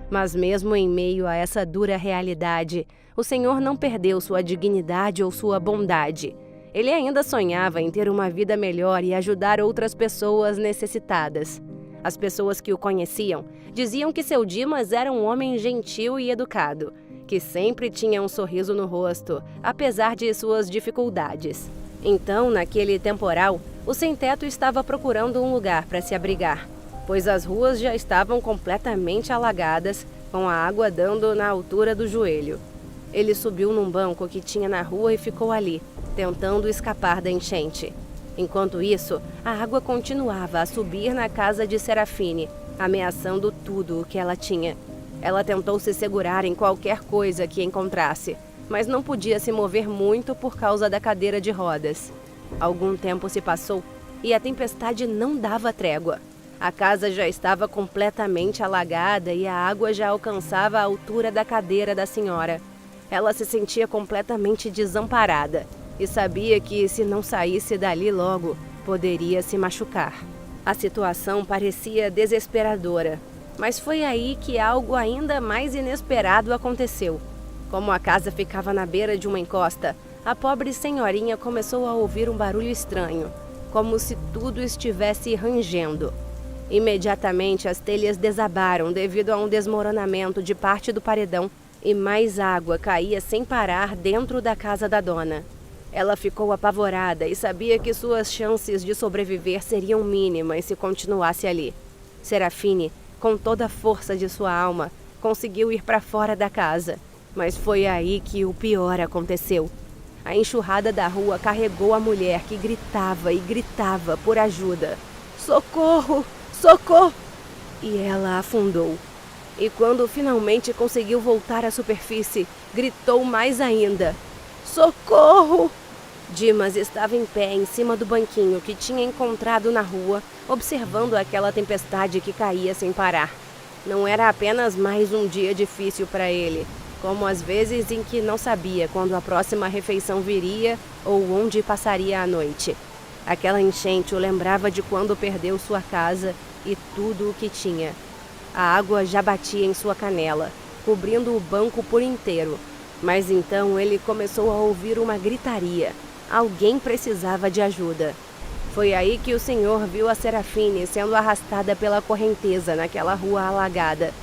Mas mesmo em meio a essa dura realidade, o Senhor não perdeu sua dignidade ou sua bondade. Ele ainda sonhava em ter uma vida melhor e ajudar outras pessoas necessitadas. As pessoas que o conheciam diziam que seu Dimas era um homem gentil e educado, que sempre tinha um sorriso no rosto, apesar de suas dificuldades. Então, naquele temporal, o sem-teto estava procurando um lugar para se abrigar, pois as ruas já estavam completamente alagadas, com a água dando na altura do joelho. Ele subiu num banco que tinha na rua e ficou ali, tentando escapar da enchente. Enquanto isso, a água continuava a subir na casa de Serafine, ameaçando tudo o que ela tinha. Ela tentou se segurar em qualquer coisa que encontrasse, mas não podia se mover muito por causa da cadeira de rodas. Algum tempo se passou e a tempestade não dava trégua. A casa já estava completamente alagada e a água já alcançava a altura da cadeira da senhora. Ela se sentia completamente desamparada e sabia que, se não saísse dali logo, poderia se machucar. A situação parecia desesperadora, mas foi aí que algo ainda mais inesperado aconteceu. Como a casa ficava na beira de uma encosta, a pobre senhorinha começou a ouvir um barulho estranho, como se tudo estivesse rangendo. Imediatamente as telhas desabaram devido a um desmoronamento de parte do paredão e mais água caía sem parar dentro da casa da dona. Ela ficou apavorada e sabia que suas chances de sobreviver seriam mínimas se continuasse ali. Serafine, com toda a força de sua alma, conseguiu ir para fora da casa, mas foi aí que o pior aconteceu. A enxurrada da rua carregou a mulher que gritava e gritava por ajuda. Socorro! Socorro! E ela afundou. E quando finalmente conseguiu voltar à superfície, gritou mais ainda. Socorro! Dimas estava em pé em cima do banquinho que tinha encontrado na rua, observando aquela tempestade que caía sem parar. Não era apenas mais um dia difícil para ele, como as vezes em que não sabia quando a próxima refeição viria ou onde passaria a noite. Aquela enchente o lembrava de quando perdeu sua casa e tudo o que tinha. A água já batia em sua canela, cobrindo o banco por inteiro. Mas então ele começou a ouvir uma gritaria. Alguém precisava de ajuda. Foi aí que o senhor viu a Serafine sendo arrastada pela correnteza naquela rua alagada.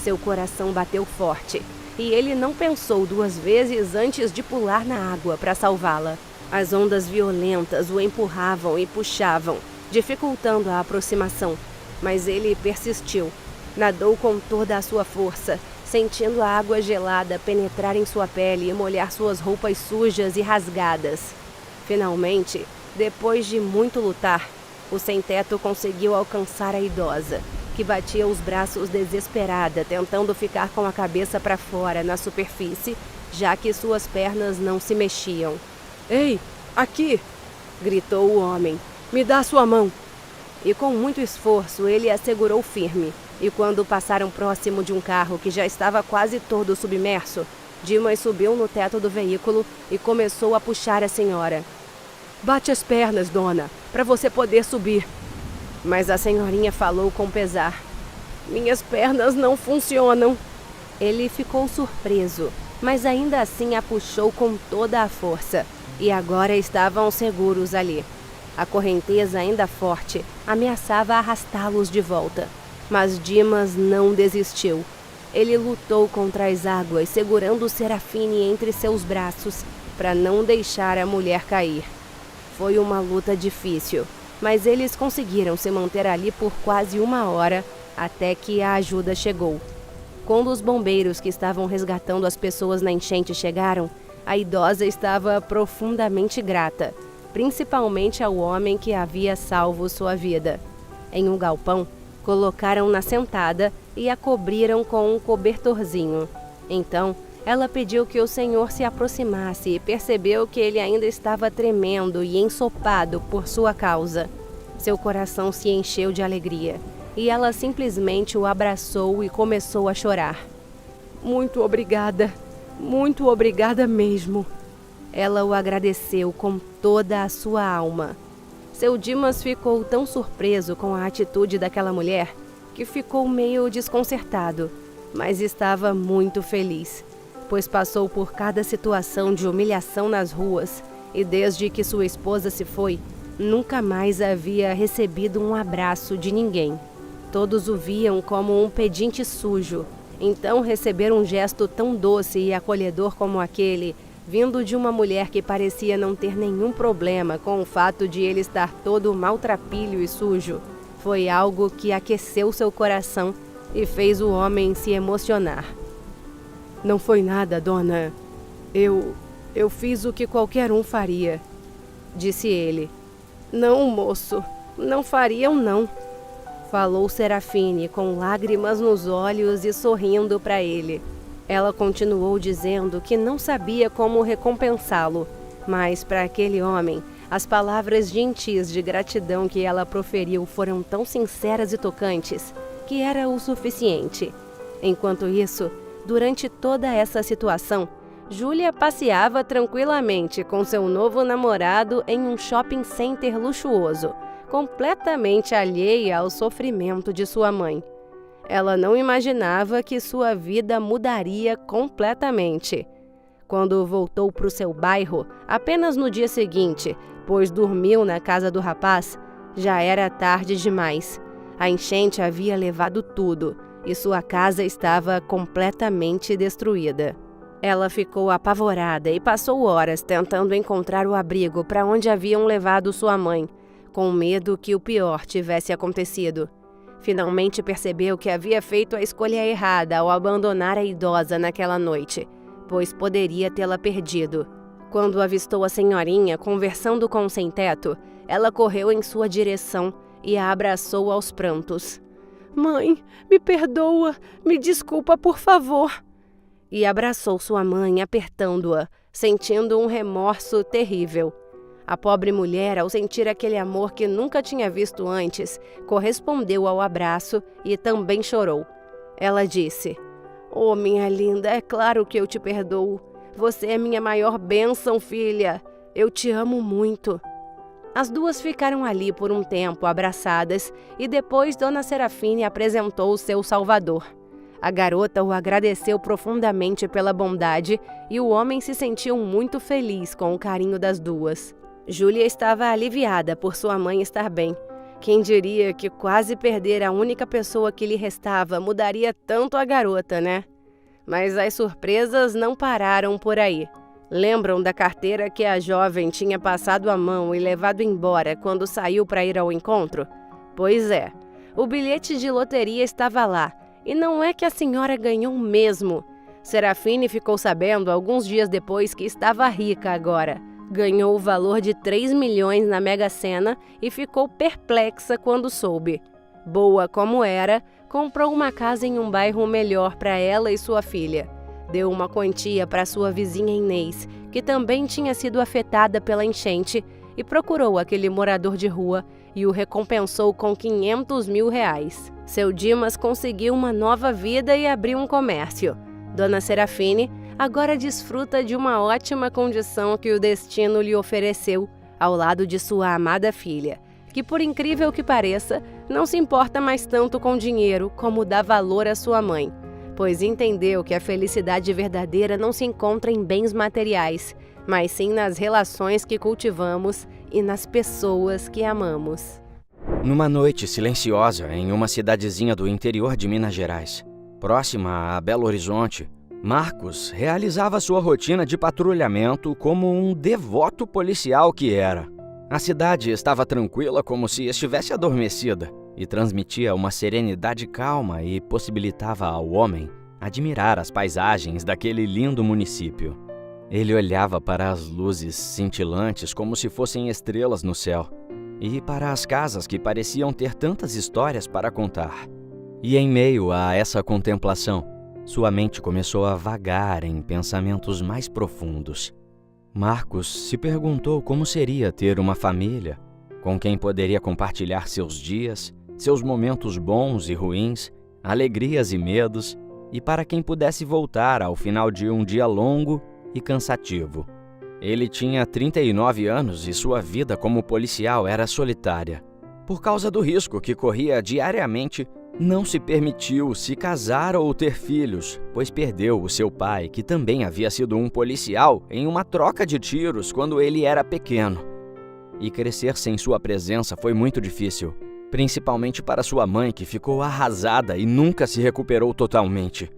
Seu coração bateu forte e ele não pensou 2 vezes antes de pular na água para salvá-la. As ondas violentas o empurravam e puxavam, dificultando a aproximação, mas ele persistiu. Nadou com toda a sua força, sentindo a água gelada penetrar em sua pele e molhar suas roupas sujas e rasgadas. Finalmente, depois de muito lutar, o sem-teto conseguiu alcançar a idosa, que batia os braços desesperada, tentando ficar com a cabeça para fora na superfície, já que suas pernas não se mexiam. "Ei, aqui!" gritou o homem. "Me dá sua mão!" E com muito esforço ele a segurou firme, e quando passaram próximo de um carro que já estava quase todo submerso, Dimas subiu no teto do veículo e começou a puxar a senhora. "Bate as pernas, dona, para você poder subir." Mas a senhorinha falou com pesar. "Minhas pernas não funcionam." Ele ficou surpreso, mas ainda assim a puxou com toda a força, e agora estavam seguros ali. A correnteza, ainda forte, ameaçava arrastá-los de volta. Mas Dimas não desistiu. Ele lutou contra as águas, segurando Serafine entre seus braços, para não deixar a mulher cair. Foi uma luta difícil, mas eles conseguiram se manter ali por quase 1 hora, até que a ajuda chegou. Quando os bombeiros que estavam resgatando as pessoas na enchente chegaram, a idosa estava profundamente grata, principalmente ao homem que havia salvo sua vida. Em um galpão, colocaram-na sentada e a cobriram com um cobertorzinho. Então, ela pediu que o senhor se aproximasse e percebeu que ele ainda estava tremendo e ensopado por sua causa. Seu coração se encheu de alegria e ela simplesmente o abraçou e começou a chorar. Muito obrigada mesmo. Ela o agradeceu com toda a sua alma. Seu Dimas ficou tão surpreso com a atitude daquela mulher que ficou meio desconcertado, mas estava muito feliz, pois passou por cada situação de humilhação nas ruas e desde que sua esposa se foi, nunca mais havia recebido um abraço de ninguém. Todos o viam como um pedinte sujo, então receber um gesto tão doce e acolhedor como aquele, vindo de uma mulher que parecia não ter nenhum problema com o fato de ele estar todo maltrapilho e sujo, foi algo que aqueceu seu coração e fez o homem se emocionar. Não foi nada, dona. Eu fiz o que qualquer um faria, disse ele. Não, moço, não fariam não, falou Serafine com lágrimas nos olhos e sorrindo para ele. Ela continuou dizendo que não sabia como recompensá-lo, mas para aquele homem, as palavras gentis de gratidão que ela proferiu foram tão sinceras e tocantes que era o suficiente. Enquanto isso, durante toda essa situação, Júlia passeava tranquilamente com seu novo namorado em um shopping center luxuoso, completamente alheia ao sofrimento de sua mãe. Ela não imaginava que sua vida mudaria completamente. Quando voltou para o seu bairro, apenas no dia seguinte, pois dormiu na casa do rapaz, já era tarde demais. A enchente havia levado tudo e sua casa estava completamente destruída. Ela ficou apavorada e passou horas tentando encontrar o abrigo para onde haviam levado sua mãe, com medo que o pior tivesse acontecido. Finalmente percebeu que havia feito a escolha errada ao abandonar a idosa naquela noite, pois poderia tê-la perdido. Quando avistou a senhorinha conversando com o sem-teto, ela correu em sua direção e a abraçou aos prantos. Mãe, me perdoa, me desculpa, por favor. E abraçou sua mãe, apertando-a, sentindo um remorso terrível. A pobre mulher, ao sentir aquele amor que nunca tinha visto antes, correspondeu ao abraço e também chorou. Ela disse: "Oh, minha linda, é claro que eu te perdoo. Você é minha maior bênção, filha. Eu te amo muito." As duas ficaram ali por um tempo, abraçadas, e depois Dona Serafine apresentou o seu salvador. A garota o agradeceu profundamente pela bondade e o homem se sentiu muito feliz com o carinho das duas. Júlia estava aliviada por sua mãe estar bem. Quem diria que quase perder a única pessoa que lhe restava mudaria tanto a garota, né? Mas as surpresas não pararam por aí. Lembram da carteira que a jovem tinha passado a mão e levado embora quando saiu para ir ao encontro? Pois é, o bilhete de loteria estava lá, e não é que a senhora ganhou mesmo. Serafine ficou sabendo alguns dias depois que estava rica agora. Ganhou o valor de 3 milhões na Mega Sena e ficou perplexa quando soube. Boa como era, comprou uma casa em um bairro melhor para ela e sua filha. Deu uma quantia para sua vizinha Inês, que também tinha sido afetada pela enchente, e procurou aquele morador de rua e o recompensou com R$500 mil. Seu Dimas conseguiu uma nova vida e abriu um comércio. Dona Serafine agora desfruta de uma ótima condição que o destino lhe ofereceu ao lado de sua amada filha, que, por incrível que pareça, não se importa mais tanto com dinheiro como dá valor à sua mãe, pois entendeu que a felicidade verdadeira não se encontra em bens materiais, mas sim nas relações que cultivamos e nas pessoas que amamos. Numa noite silenciosa em uma cidadezinha do interior de Minas Gerais, próxima a Belo Horizonte, Marcos realizava sua rotina de patrulhamento como um devoto policial que era. A cidade estava tranquila como se estivesse adormecida e transmitia uma serenidade calma e possibilitava ao homem admirar as paisagens daquele lindo município. Ele olhava para as luzes cintilantes como se fossem estrelas no céu, e para as casas que pareciam ter tantas histórias para contar. E em meio a essa contemplação, sua mente começou a vagar em pensamentos mais profundos. Marcos se perguntou como seria ter uma família, com quem poderia compartilhar seus dias, seus momentos bons e ruins, alegrias e medos, e para quem pudesse voltar ao final de um dia longo e cansativo. Ele tinha 39 anos e sua vida como policial era solitária. Por causa do risco que corria diariamente, não se permitiu se casar ou ter filhos, pois perdeu o seu pai, que também havia sido um policial, em uma troca de tiros quando ele era pequeno. E crescer sem sua presença foi muito difícil, principalmente para sua mãe, que ficou arrasada e nunca se recuperou totalmente.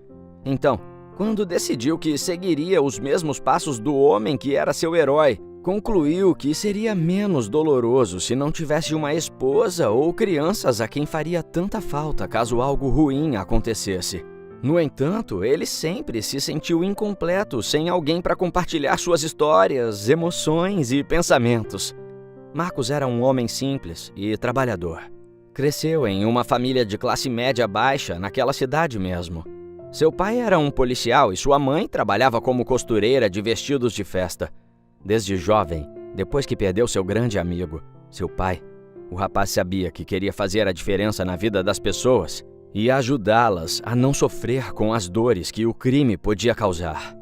Então, quando decidiu que seguiria os mesmos passos do homem que era seu herói, concluiu que seria menos doloroso se não tivesse uma esposa ou crianças a quem faria tanta falta caso algo ruim acontecesse. No entanto, ele sempre se sentiu incompleto sem alguém para compartilhar suas histórias, emoções e pensamentos. Marcos era um homem simples e trabalhador. Cresceu em uma família de classe média baixa naquela cidade mesmo. Seu pai era um policial e sua mãe trabalhava como costureira de vestidos de festa. Desde jovem, depois que perdeu seu grande amigo, seu pai, o rapaz sabia que queria fazer a diferença na vida das pessoas e ajudá-las a não sofrer com as dores que o crime podia causar.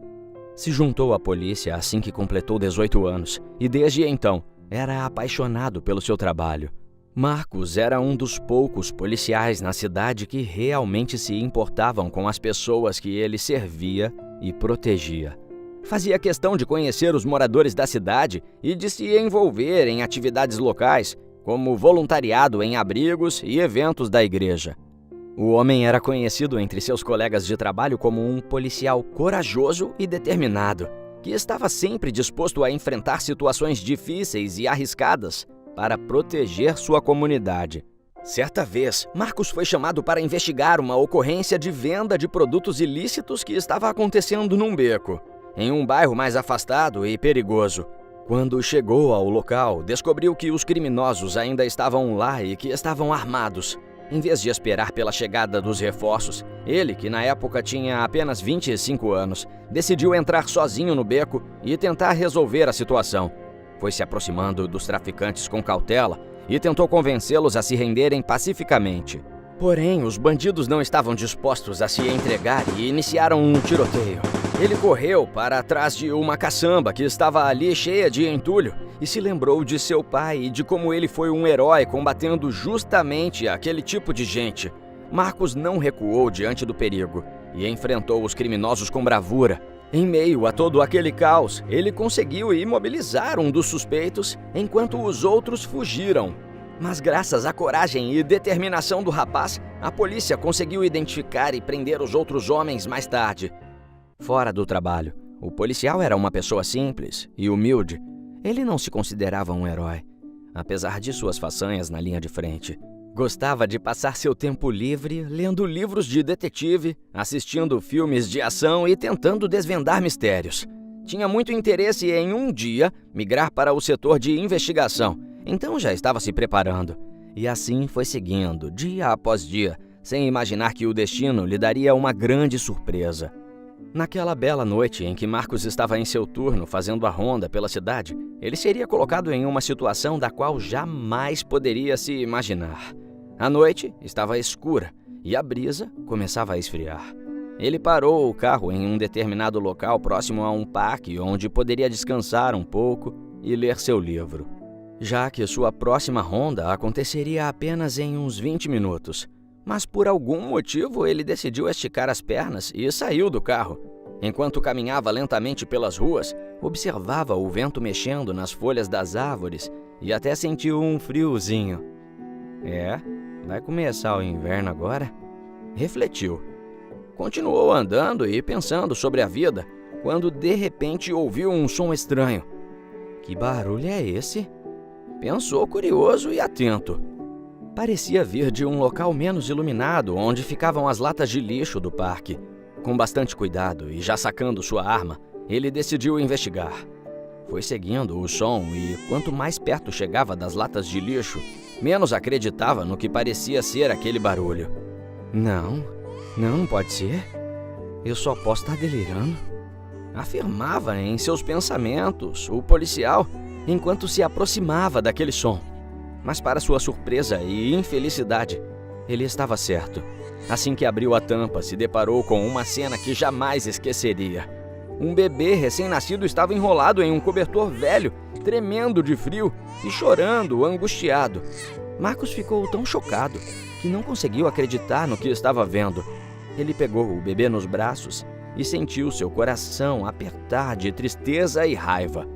Se juntou à polícia assim que completou 18 anos e desde então era apaixonado pelo seu trabalho. Marcos era um dos poucos policiais na cidade que realmente se importavam com as pessoas que ele servia e protegia. Fazia questão de conhecer os moradores da cidade e de se envolver em atividades locais, como voluntariado em abrigos e eventos da igreja. O homem era conhecido entre seus colegas de trabalho como um policial corajoso e determinado, que estava sempre disposto a enfrentar situações difíceis e arriscadas para proteger sua comunidade. Certa vez, Marcos foi chamado para investigar uma ocorrência de venda de produtos ilícitos que estava acontecendo num beco, em um bairro mais afastado e perigoso. Quando chegou ao local, descobriu que os criminosos ainda estavam lá e que estavam armados. Em vez de esperar pela chegada dos reforços, ele, que na época tinha apenas 25 anos, decidiu entrar sozinho no beco e tentar resolver a situação. Foi se aproximando dos traficantes com cautela e tentou convencê-los a se renderem pacificamente. Porém, os bandidos não estavam dispostos a se entregar e iniciaram um tiroteio. Ele correu para trás de uma caçamba que estava ali cheia de entulho e se lembrou de seu pai e de como ele foi um herói combatendo justamente aquele tipo de gente. Marcos não recuou diante do perigo e enfrentou os criminosos com bravura. Em meio a todo aquele caos, ele conseguiu imobilizar um dos suspeitos enquanto os outros fugiram. Mas graças à coragem e determinação do rapaz, a polícia conseguiu identificar e prender os outros homens mais tarde. Fora do trabalho, o policial era uma pessoa simples e humilde. Ele não se considerava um herói, apesar de suas façanhas na linha de frente. Gostava de passar seu tempo livre lendo livros de detetive, assistindo filmes de ação e tentando desvendar mistérios. Tinha muito interesse em um dia migrar para o setor de investigação, então já estava se preparando. E assim foi seguindo, dia após dia, sem imaginar que o destino lhe daria uma grande surpresa. Naquela bela noite em que Marcos estava em seu turno fazendo a ronda pela cidade, ele seria colocado em uma situação da qual jamais poderia se imaginar. A noite estava escura e a brisa começava a esfriar. Ele parou o carro em um determinado local próximo a um parque onde poderia descansar um pouco e ler seu livro, já que sua próxima ronda aconteceria apenas em uns 20 minutos. Mas por algum motivo ele decidiu esticar as pernas e saiu do carro. Enquanto caminhava lentamente pelas ruas, observava o vento mexendo nas folhas das árvores e até sentiu um friozinho. Vai começar o inverno agora? Refletiu. Continuou andando e pensando sobre a vida, quando de repente ouviu um som estranho. Que barulho é esse? Pensou curioso e atento. Parecia vir de um local menos iluminado, onde ficavam as latas de lixo do parque. Com bastante cuidado e já sacando sua arma, ele decidiu investigar. Foi seguindo o som e, quanto mais perto chegava das latas de lixo, menos acreditava no que parecia ser aquele barulho. Não pode ser. Eu só posso estar delirando. Afirmava em seus pensamentos o policial enquanto se aproximava daquele som. Mas, para sua surpresa e infelicidade, ele estava certo. Assim que abriu a tampa, se deparou com uma cena que jamais esqueceria. Um bebê recém-nascido estava enrolado em um cobertor velho, tremendo de frio e chorando, angustiado. Marcos ficou tão chocado que não conseguiu acreditar no que estava vendo. Ele pegou o bebê nos braços e sentiu seu coração apertar de tristeza e raiva.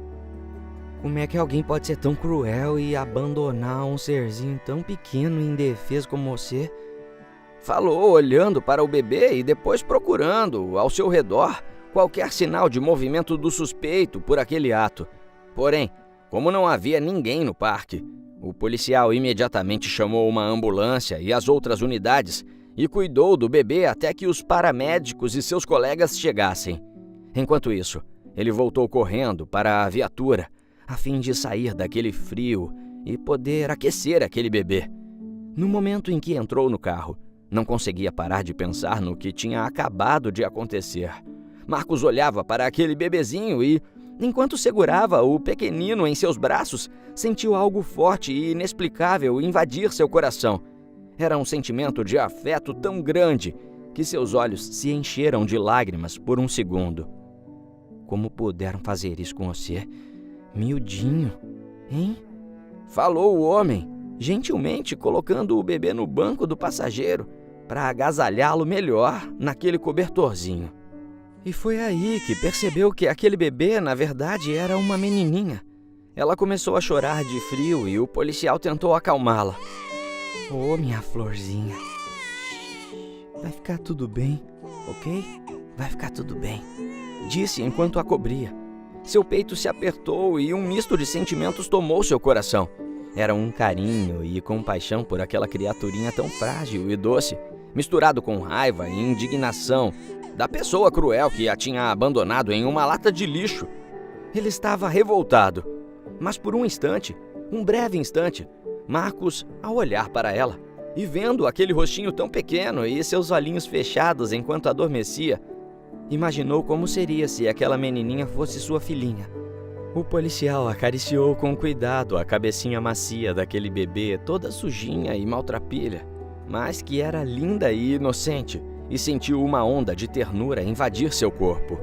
Como é que alguém pode ser tão cruel e abandonar um serzinho tão pequeno e indefeso como você? Falou, olhando para o bebê e depois procurando, ao seu redor, qualquer sinal de movimento do suspeito por aquele ato. Porém, como não havia ninguém no parque, o policial imediatamente chamou uma ambulância e as outras unidades e cuidou do bebê até que os paramédicos e seus colegas chegassem. Enquanto isso, ele voltou correndo para a viatura, a fim de sair daquele frio e poder aquecer aquele bebê. No momento em que entrou no carro, não conseguia parar de pensar no que tinha acabado de acontecer. Marcos olhava para aquele bebezinho e, enquanto segurava o pequenino em seus braços, sentiu algo forte e inexplicável invadir seu coração. Era um sentimento de afeto tão grande que seus olhos se encheram de lágrimas por um segundo. Como puderam fazer isso com você? Miudinho, hein? Falou o homem, gentilmente colocando o bebê no banco do passageiro para agasalhá-lo melhor naquele cobertorzinho. E foi aí que percebeu que aquele bebê, na verdade, era uma menininha. Ela começou a chorar de frio e o policial tentou acalmá-la. Oh, minha florzinha. Vai ficar tudo bem, ok? Vai ficar tudo bem, disse enquanto a cobria. Seu peito se apertou e um misto de sentimentos tomou seu coração. Era um carinho e compaixão por aquela criaturinha tão frágil e doce, misturado com raiva e indignação da pessoa cruel que a tinha abandonado em uma lata de lixo. Ele estava revoltado, mas por um instante, um breve instante, Marcos, ao olhar para ela e vendo aquele rostinho tão pequeno e seus olhinhos fechados enquanto adormecia, imaginou como seria se aquela menininha fosse sua filhinha. O policial acariciou com cuidado a cabecinha macia daquele bebê toda sujinha e maltrapilha, mas que era linda e inocente, e sentiu uma onda de ternura invadir seu corpo.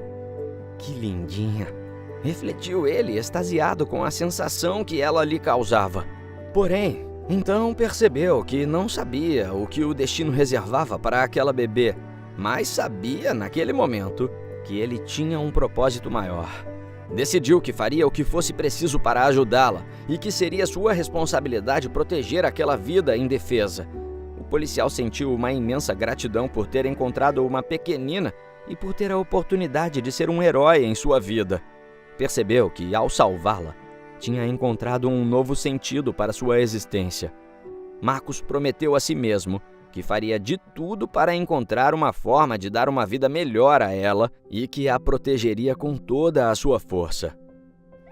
Que lindinha! Refletiu ele, extasiado com a sensação que ela lhe causava. Porém, então percebeu que não sabia o que o destino reservava para aquela bebê, mas sabia, naquele momento, que ele tinha um propósito maior. Decidiu que faria o que fosse preciso para ajudá-la e que seria sua responsabilidade proteger aquela vida indefesa. O policial sentiu uma imensa gratidão por ter encontrado uma pequenina e por ter a oportunidade de ser um herói em sua vida. Percebeu que, ao salvá-la, tinha encontrado um novo sentido para sua existência. Marcos prometeu a si mesmo que faria de tudo para encontrar uma forma de dar uma vida melhor a ela e que a protegeria com toda a sua força.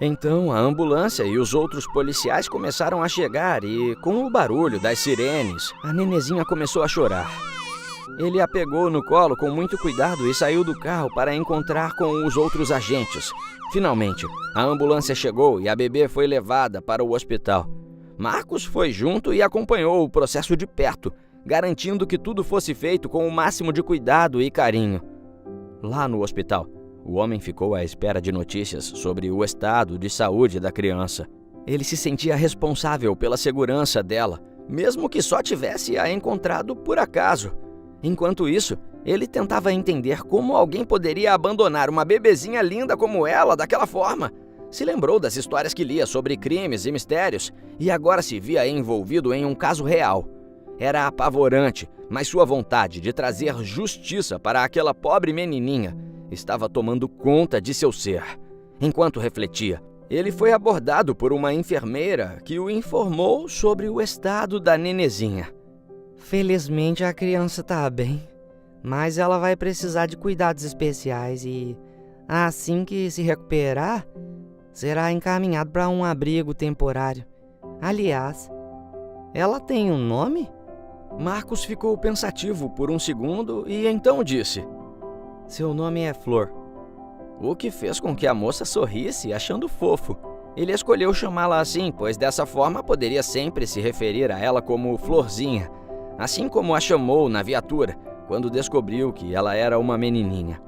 Então, a ambulância e os outros policiais começaram a chegar e, com o barulho das sirenes, a nenezinha começou a chorar. Ele a pegou no colo com muito cuidado e saiu do carro para encontrar com os outros agentes. Finalmente, a ambulância chegou e a bebê foi levada para o hospital. Marcos foi junto e acompanhou o processo de perto, garantindo que tudo fosse feito com o máximo de cuidado e carinho. Lá no hospital, o homem ficou à espera de notícias sobre o estado de saúde da criança. Ele se sentia responsável pela segurança dela, mesmo que só tivesse a encontrado por acaso. Enquanto isso, ele tentava entender como alguém poderia abandonar uma bebezinha linda como ela daquela forma. Se lembrou das histórias que lia sobre crimes e mistérios e agora se via envolvido em um caso real. Era apavorante, mas sua vontade de trazer justiça para aquela pobre menininha estava tomando conta de seu ser. Enquanto refletia, ele foi abordado por uma enfermeira que o informou sobre o estado da nenezinha. Felizmente a criança está bem. Mas ela vai precisar de cuidados especiais e, assim que se recuperar, será encaminhado para um abrigo temporário. Aliás, ela tem um nome? Marcos ficou pensativo por um segundo e então disse: Seu nome é Flor. O que fez com que a moça sorrisse, achando fofo. Ele escolheu chamá-la assim, pois dessa forma poderia sempre se referir a ela como Florzinha, assim como a chamou na viatura, quando descobriu que ela era uma menininha.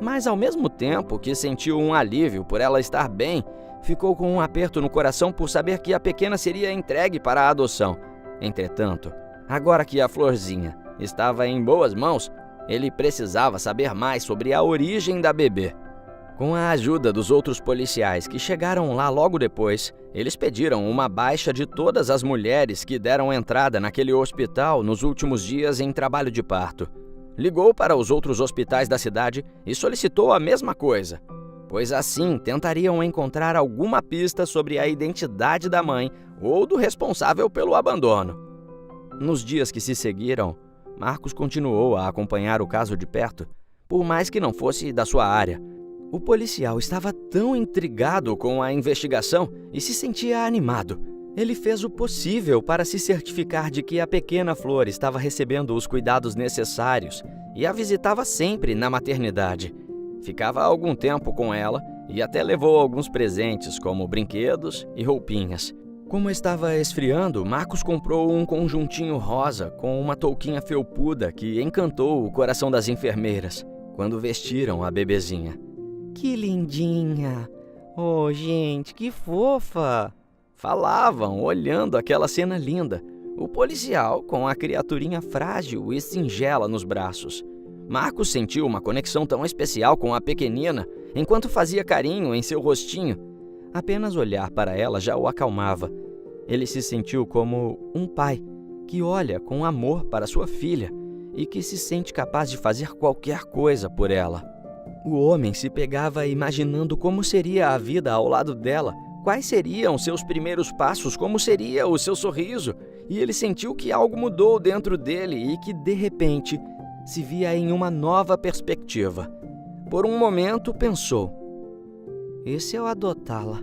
Mas ao mesmo tempo que sentiu um alívio por ela estar bem, ficou com um aperto no coração por saber que a pequena seria entregue para a adoção. Entretanto, agora que a Florzinha estava em boas mãos, ele precisava saber mais sobre a origem da bebê. Com a ajuda dos outros policiais que chegaram lá logo depois, eles pediram uma baixa de todas as mulheres que deram entrada naquele hospital nos últimos dias em trabalho de parto. Ligou para os outros hospitais da cidade e solicitou a mesma coisa, pois assim tentariam encontrar alguma pista sobre a identidade da mãe ou do responsável pelo abandono. Nos dias que se seguiram, Marcos continuou a acompanhar o caso de perto, por mais que não fosse da sua área. O policial estava tão intrigado com a investigação e se sentia animado. Ele fez o possível para se certificar de que a pequena Flor estava recebendo os cuidados necessários e a visitava sempre na maternidade. Ficava algum tempo com ela e até levou alguns presentes, como brinquedos e roupinhas. Como estava esfriando, Marcos comprou um conjuntinho rosa com uma touquinha felpuda que encantou o coração das enfermeiras quando vestiram a bebezinha. Que lindinha! Oh, gente, que fofa! Falavam, olhando aquela cena linda. O policial com a criaturinha frágil e singela nos braços. Marcos sentiu uma conexão tão especial com a pequenina enquanto fazia carinho em seu rostinho. Apenas olhar para ela já o acalmava. Ele se sentiu como um pai que olha com amor para sua filha e que se sente capaz de fazer qualquer coisa por ela. O homem se pegava imaginando como seria a vida ao lado dela, quais seriam seus primeiros passos, como seria o seu sorriso, e ele sentiu que algo mudou dentro dele e que, de repente, se via em uma nova perspectiva. Por um momento, pensou: e se eu adotá-la?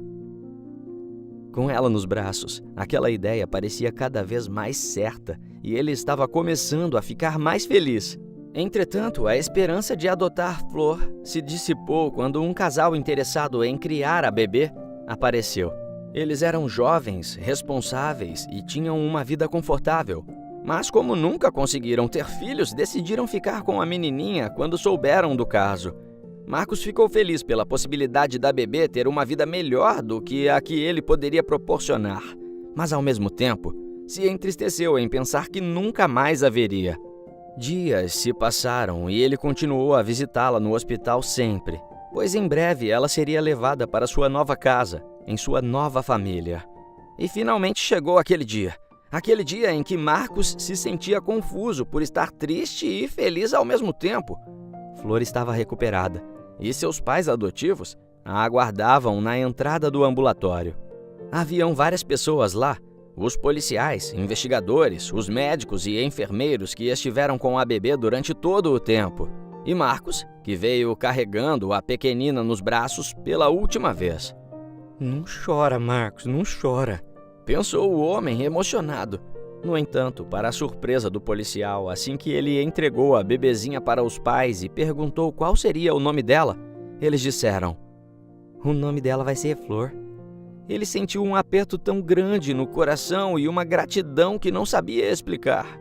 Com ela nos braços, aquela ideia parecia cada vez mais certa e ele estava começando a ficar mais feliz. Entretanto, a esperança de adotar Flor se dissipou quando um casal interessado em criar a bebê apareceu. Eles eram jovens, responsáveis e tinham uma vida confortável. Mas como nunca conseguiram ter filhos, decidiram ficar com a menininha quando souberam do caso. Marcos ficou feliz pela possibilidade da bebê ter uma vida melhor do que a que ele poderia proporcionar, mas ao mesmo tempo se entristeceu em pensar que nunca mais haveria. Dias se passaram e ele continuou a visitá-la no hospital sempre, pois em breve ela seria levada para sua nova casa, em sua nova família. E finalmente chegou aquele dia em que Marcos se sentia confuso por estar triste e feliz ao mesmo tempo. Flor estava recuperada e seus pais adotivos a aguardavam na entrada do ambulatório. Haviam várias pessoas lá. Os policiais, investigadores, os médicos e enfermeiros que estiveram com a bebê durante todo o tempo. E Marcos, que veio carregando a pequenina nos braços pela última vez. Não chora, Marcos, não chora, pensou o homem emocionado. No entanto, para a surpresa do policial, assim que ele entregou a bebezinha para os pais e perguntou qual seria o nome dela, eles disseram: o nome dela vai ser Flor. Ele sentiu um aperto tão grande no coração e uma gratidão que não sabia explicar.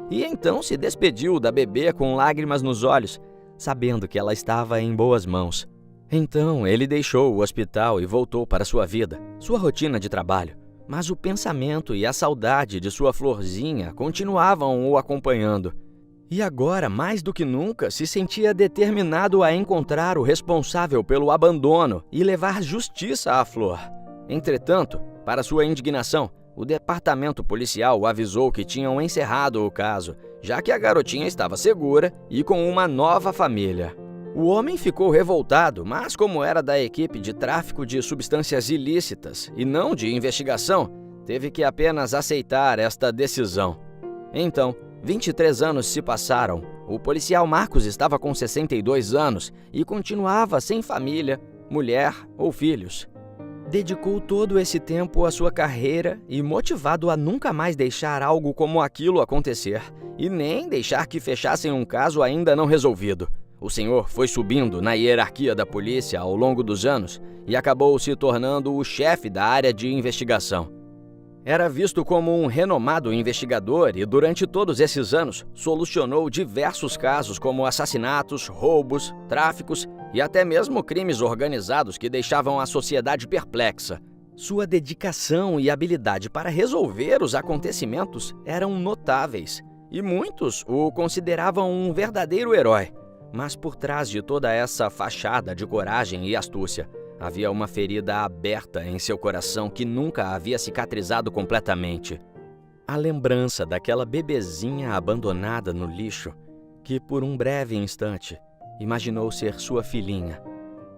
E então se despediu da bebê com lágrimas nos olhos, sabendo que ela estava em boas mãos. Então ele deixou o hospital e voltou para sua vida, sua rotina de trabalho. Mas o pensamento e a saudade de sua Florzinha continuavam o acompanhando. E agora, mais do que nunca, se sentia determinado a encontrar o responsável pelo abandono e levar justiça à Flor. Entretanto, para sua indignação, o departamento policial o avisou que tinham encerrado o caso, já que a garotinha estava segura e com uma nova família. O homem ficou revoltado, mas como era da equipe de tráfico de substâncias ilícitas e não de investigação, teve que apenas aceitar esta decisão. Então, 23 anos se passaram, O policial Marcos estava com 62 anos e continuava sem família, mulher ou filhos. Dedicou todo esse tempo à sua carreira e motivado a nunca mais deixar algo como aquilo acontecer e nem deixar que fechassem um caso ainda não resolvido. O senhor foi subindo na hierarquia da polícia ao longo dos anos e acabou se tornando o chefe da área de investigação. Era visto como um renomado investigador e, durante todos esses anos, solucionou diversos casos como assassinatos, roubos, tráficos e até mesmo crimes organizados que deixavam a sociedade perplexa. Sua dedicação e habilidade para resolver os acontecimentos eram notáveis e muitos o consideravam um verdadeiro herói. Mas por trás de toda essa fachada de coragem e astúcia, havia uma ferida aberta em seu coração que nunca havia cicatrizado completamente. A lembrança daquela bebezinha abandonada no lixo, que por um breve instante imaginou ser sua filhinha.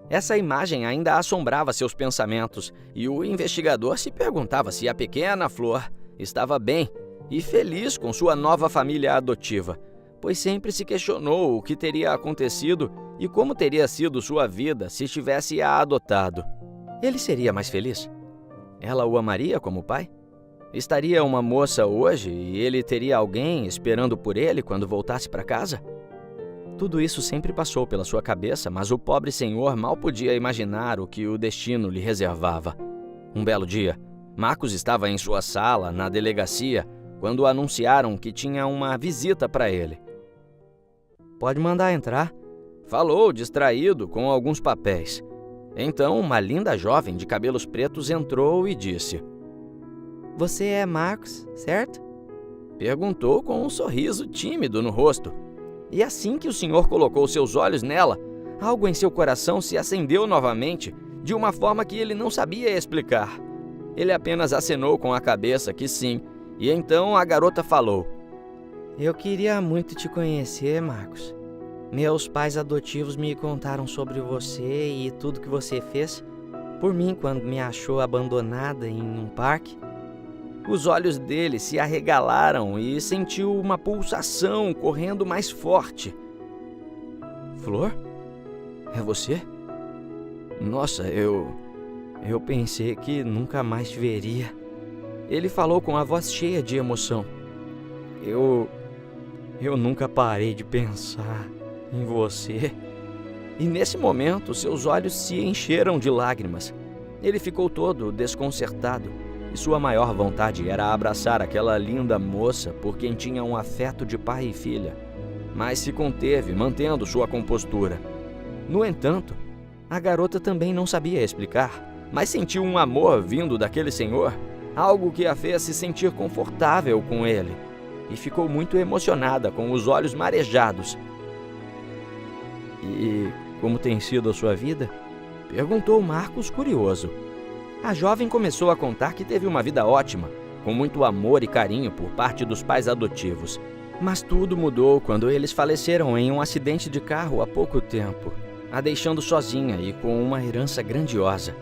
Essa imagem ainda assombrava seus pensamentos e o investigador se perguntava se a pequena Flor estava bem e feliz com sua nova família adotiva, pois sempre se questionou o que teria acontecido e como teria sido sua vida se tivesse a adotado. Ele seria mais feliz? Ela o amaria como pai? Estaria uma moça hoje e ele teria alguém esperando por ele quando voltasse para casa? Tudo isso sempre passou pela sua cabeça, mas o pobre senhor mal podia imaginar o que o destino lhe reservava. Um belo dia, Marcos estava em sua sala, na delegacia, quando anunciaram que tinha uma visita para ele. Pode mandar entrar, falou, distraído, com alguns papéis. Então, uma linda jovem de cabelos pretos entrou e disse: Você é Marcos, certo? Perguntou com um sorriso tímido no rosto. E assim que o senhor colocou seus olhos nela, algo em seu coração se acendeu novamente, de uma forma que ele não sabia explicar. Ele apenas acenou com a cabeça que sim, e então a garota falou: Eu queria muito te conhecer, Marcos. Meus pais adotivos me contaram sobre você e tudo que você fez por mim quando me achou abandonada em um parque. Os olhos dele se arregalaram e sentiu uma pulsação correndo mais forte. Flor? É você? Nossa, eu pensei que nunca mais te veria. Ele falou com a voz cheia de emoção. Eu nunca parei de pensar em você. E nesse momento, seus olhos se encheram de lágrimas. Ele ficou todo desconcertado e sua maior vontade era abraçar aquela linda moça por quem tinha um afeto de pai e filha. Mas se conteve, mantendo sua compostura. No entanto, a garota também não sabia explicar, mas sentiu um amor vindo daquele senhor, algo que a fez se sentir confortável com ele. E ficou muito emocionada, com os olhos marejados. E como tem sido a sua vida? Perguntou Marcos, curioso. A jovem começou a contar que teve uma vida ótima, com muito amor e carinho por parte dos pais adotivos. Mas tudo mudou quando eles faleceram em um acidente de carro há pouco tempo, a deixando sozinha e com uma herança grandiosa.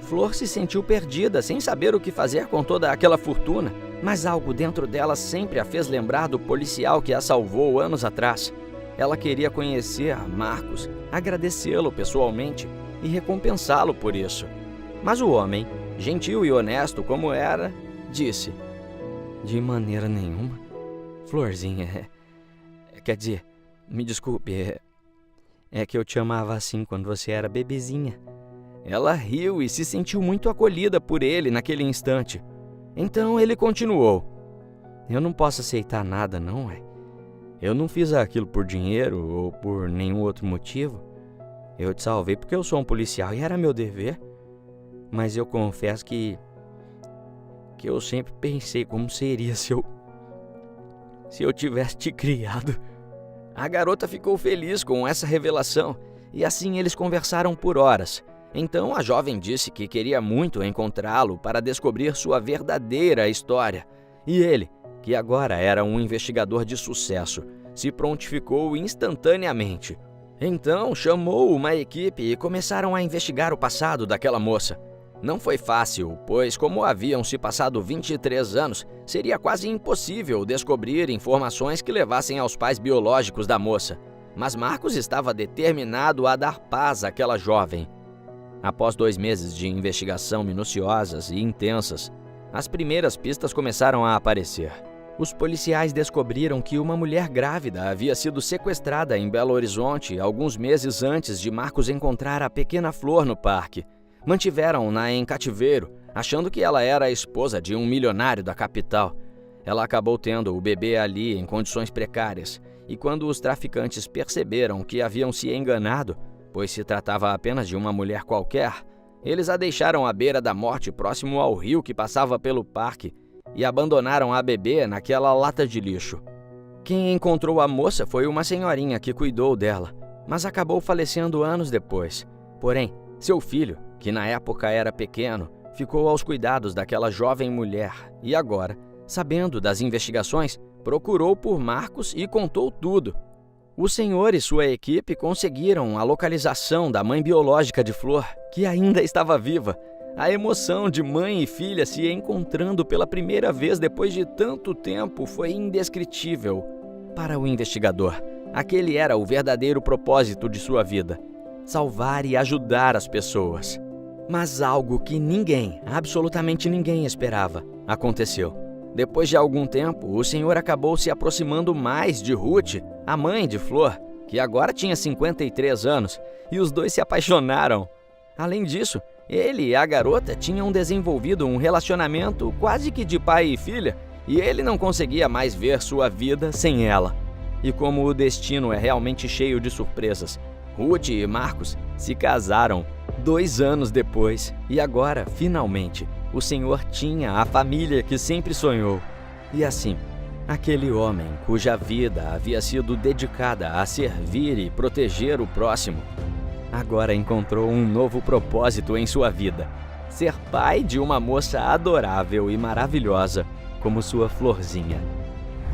Flor se sentiu perdida, sem saber o que fazer com toda aquela fortuna, mas algo dentro dela sempre a fez lembrar do policial que a salvou anos atrás. Ela queria conhecer Marcos, agradecê-lo pessoalmente e recompensá-lo por isso. Mas o homem, gentil e honesto como era, disse: De maneira nenhuma. Florzinha, quer dizer, me desculpe, é que eu te amava assim quando você era bebezinha. Ela riu e se sentiu muito acolhida por ele naquele instante. Então ele continuou: Eu não posso aceitar nada, não é? Eu não fiz aquilo por dinheiro ou por nenhum outro motivo. Eu te salvei porque eu sou um policial e era meu dever. Mas eu confesso que eu sempre pensei como seria se eu tivesse te criado. A garota ficou feliz com essa revelação e assim eles conversaram por horas. Então a jovem disse que queria muito encontrá-lo para descobrir sua verdadeira história. E ele, que agora era um investigador de sucesso, se prontificou instantaneamente. Então chamou uma equipe e começaram a investigar o passado daquela moça. Não foi fácil, pois como haviam se passado 23 anos, seria quase impossível descobrir informações que levassem aos pais biológicos da moça. Mas Marcos estava determinado a dar paz àquela jovem. Após 2 meses de investigação minuciosas e intensas, as primeiras pistas começaram a aparecer. Os policiais descobriram que uma mulher grávida havia sido sequestrada em Belo Horizonte alguns meses antes de Marcos encontrar a pequena Flor no parque. Mantiveram-na em cativeiro, achando que ela era a esposa de um milionário da capital. Ela acabou tendo o bebê ali em condições precárias, e quando os traficantes perceberam que haviam se enganado, pois se tratava apenas de uma mulher qualquer, eles a deixaram à beira da morte próximo ao rio que passava pelo parque e abandonaram a bebê naquela lata de lixo. Quem encontrou a moça foi uma senhorinha que cuidou dela, mas acabou falecendo anos depois. Porém, seu filho, que na época era pequeno, ficou aos cuidados daquela jovem mulher e agora, sabendo das investigações, procurou por Marcos e contou tudo. O senhor e sua equipe conseguiram a localização da mãe biológica de Flor, que ainda estava viva. A emoção de mãe e filha se encontrando pela primeira vez depois de tanto tempo foi indescritível. Para o investigador, aquele era o verdadeiro propósito de sua vida: salvar e ajudar as pessoas. Mas algo que ninguém, absolutamente ninguém esperava, aconteceu. Depois de algum tempo, o senhor acabou se aproximando mais de Ruth, a mãe de Flor, que agora tinha 53 anos, e os dois se apaixonaram. Além disso, ele e a garota tinham desenvolvido um relacionamento quase que de pai e filha, e ele não conseguia mais ver sua vida sem ela. E como o destino é realmente cheio de surpresas, Ruth e Marcos se casaram 2 anos depois, e agora, finalmente, o senhor tinha a família que sempre sonhou. E assim, aquele homem cuja vida havia sido dedicada a servir e proteger o próximo, agora encontrou um novo propósito em sua vida: ser pai de uma moça adorável e maravilhosa como sua Florzinha.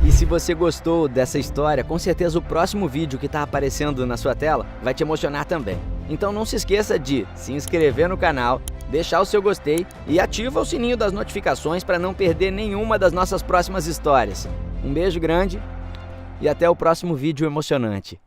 E se você gostou dessa história, com certeza o próximo vídeo que está aparecendo na sua tela vai te emocionar também. Então não se esqueça de se inscrever no canal, deixar o seu gostei e ativa o sininho das notificações para não perder nenhuma das nossas próximas histórias. Um beijo grande e até o próximo vídeo emocionante.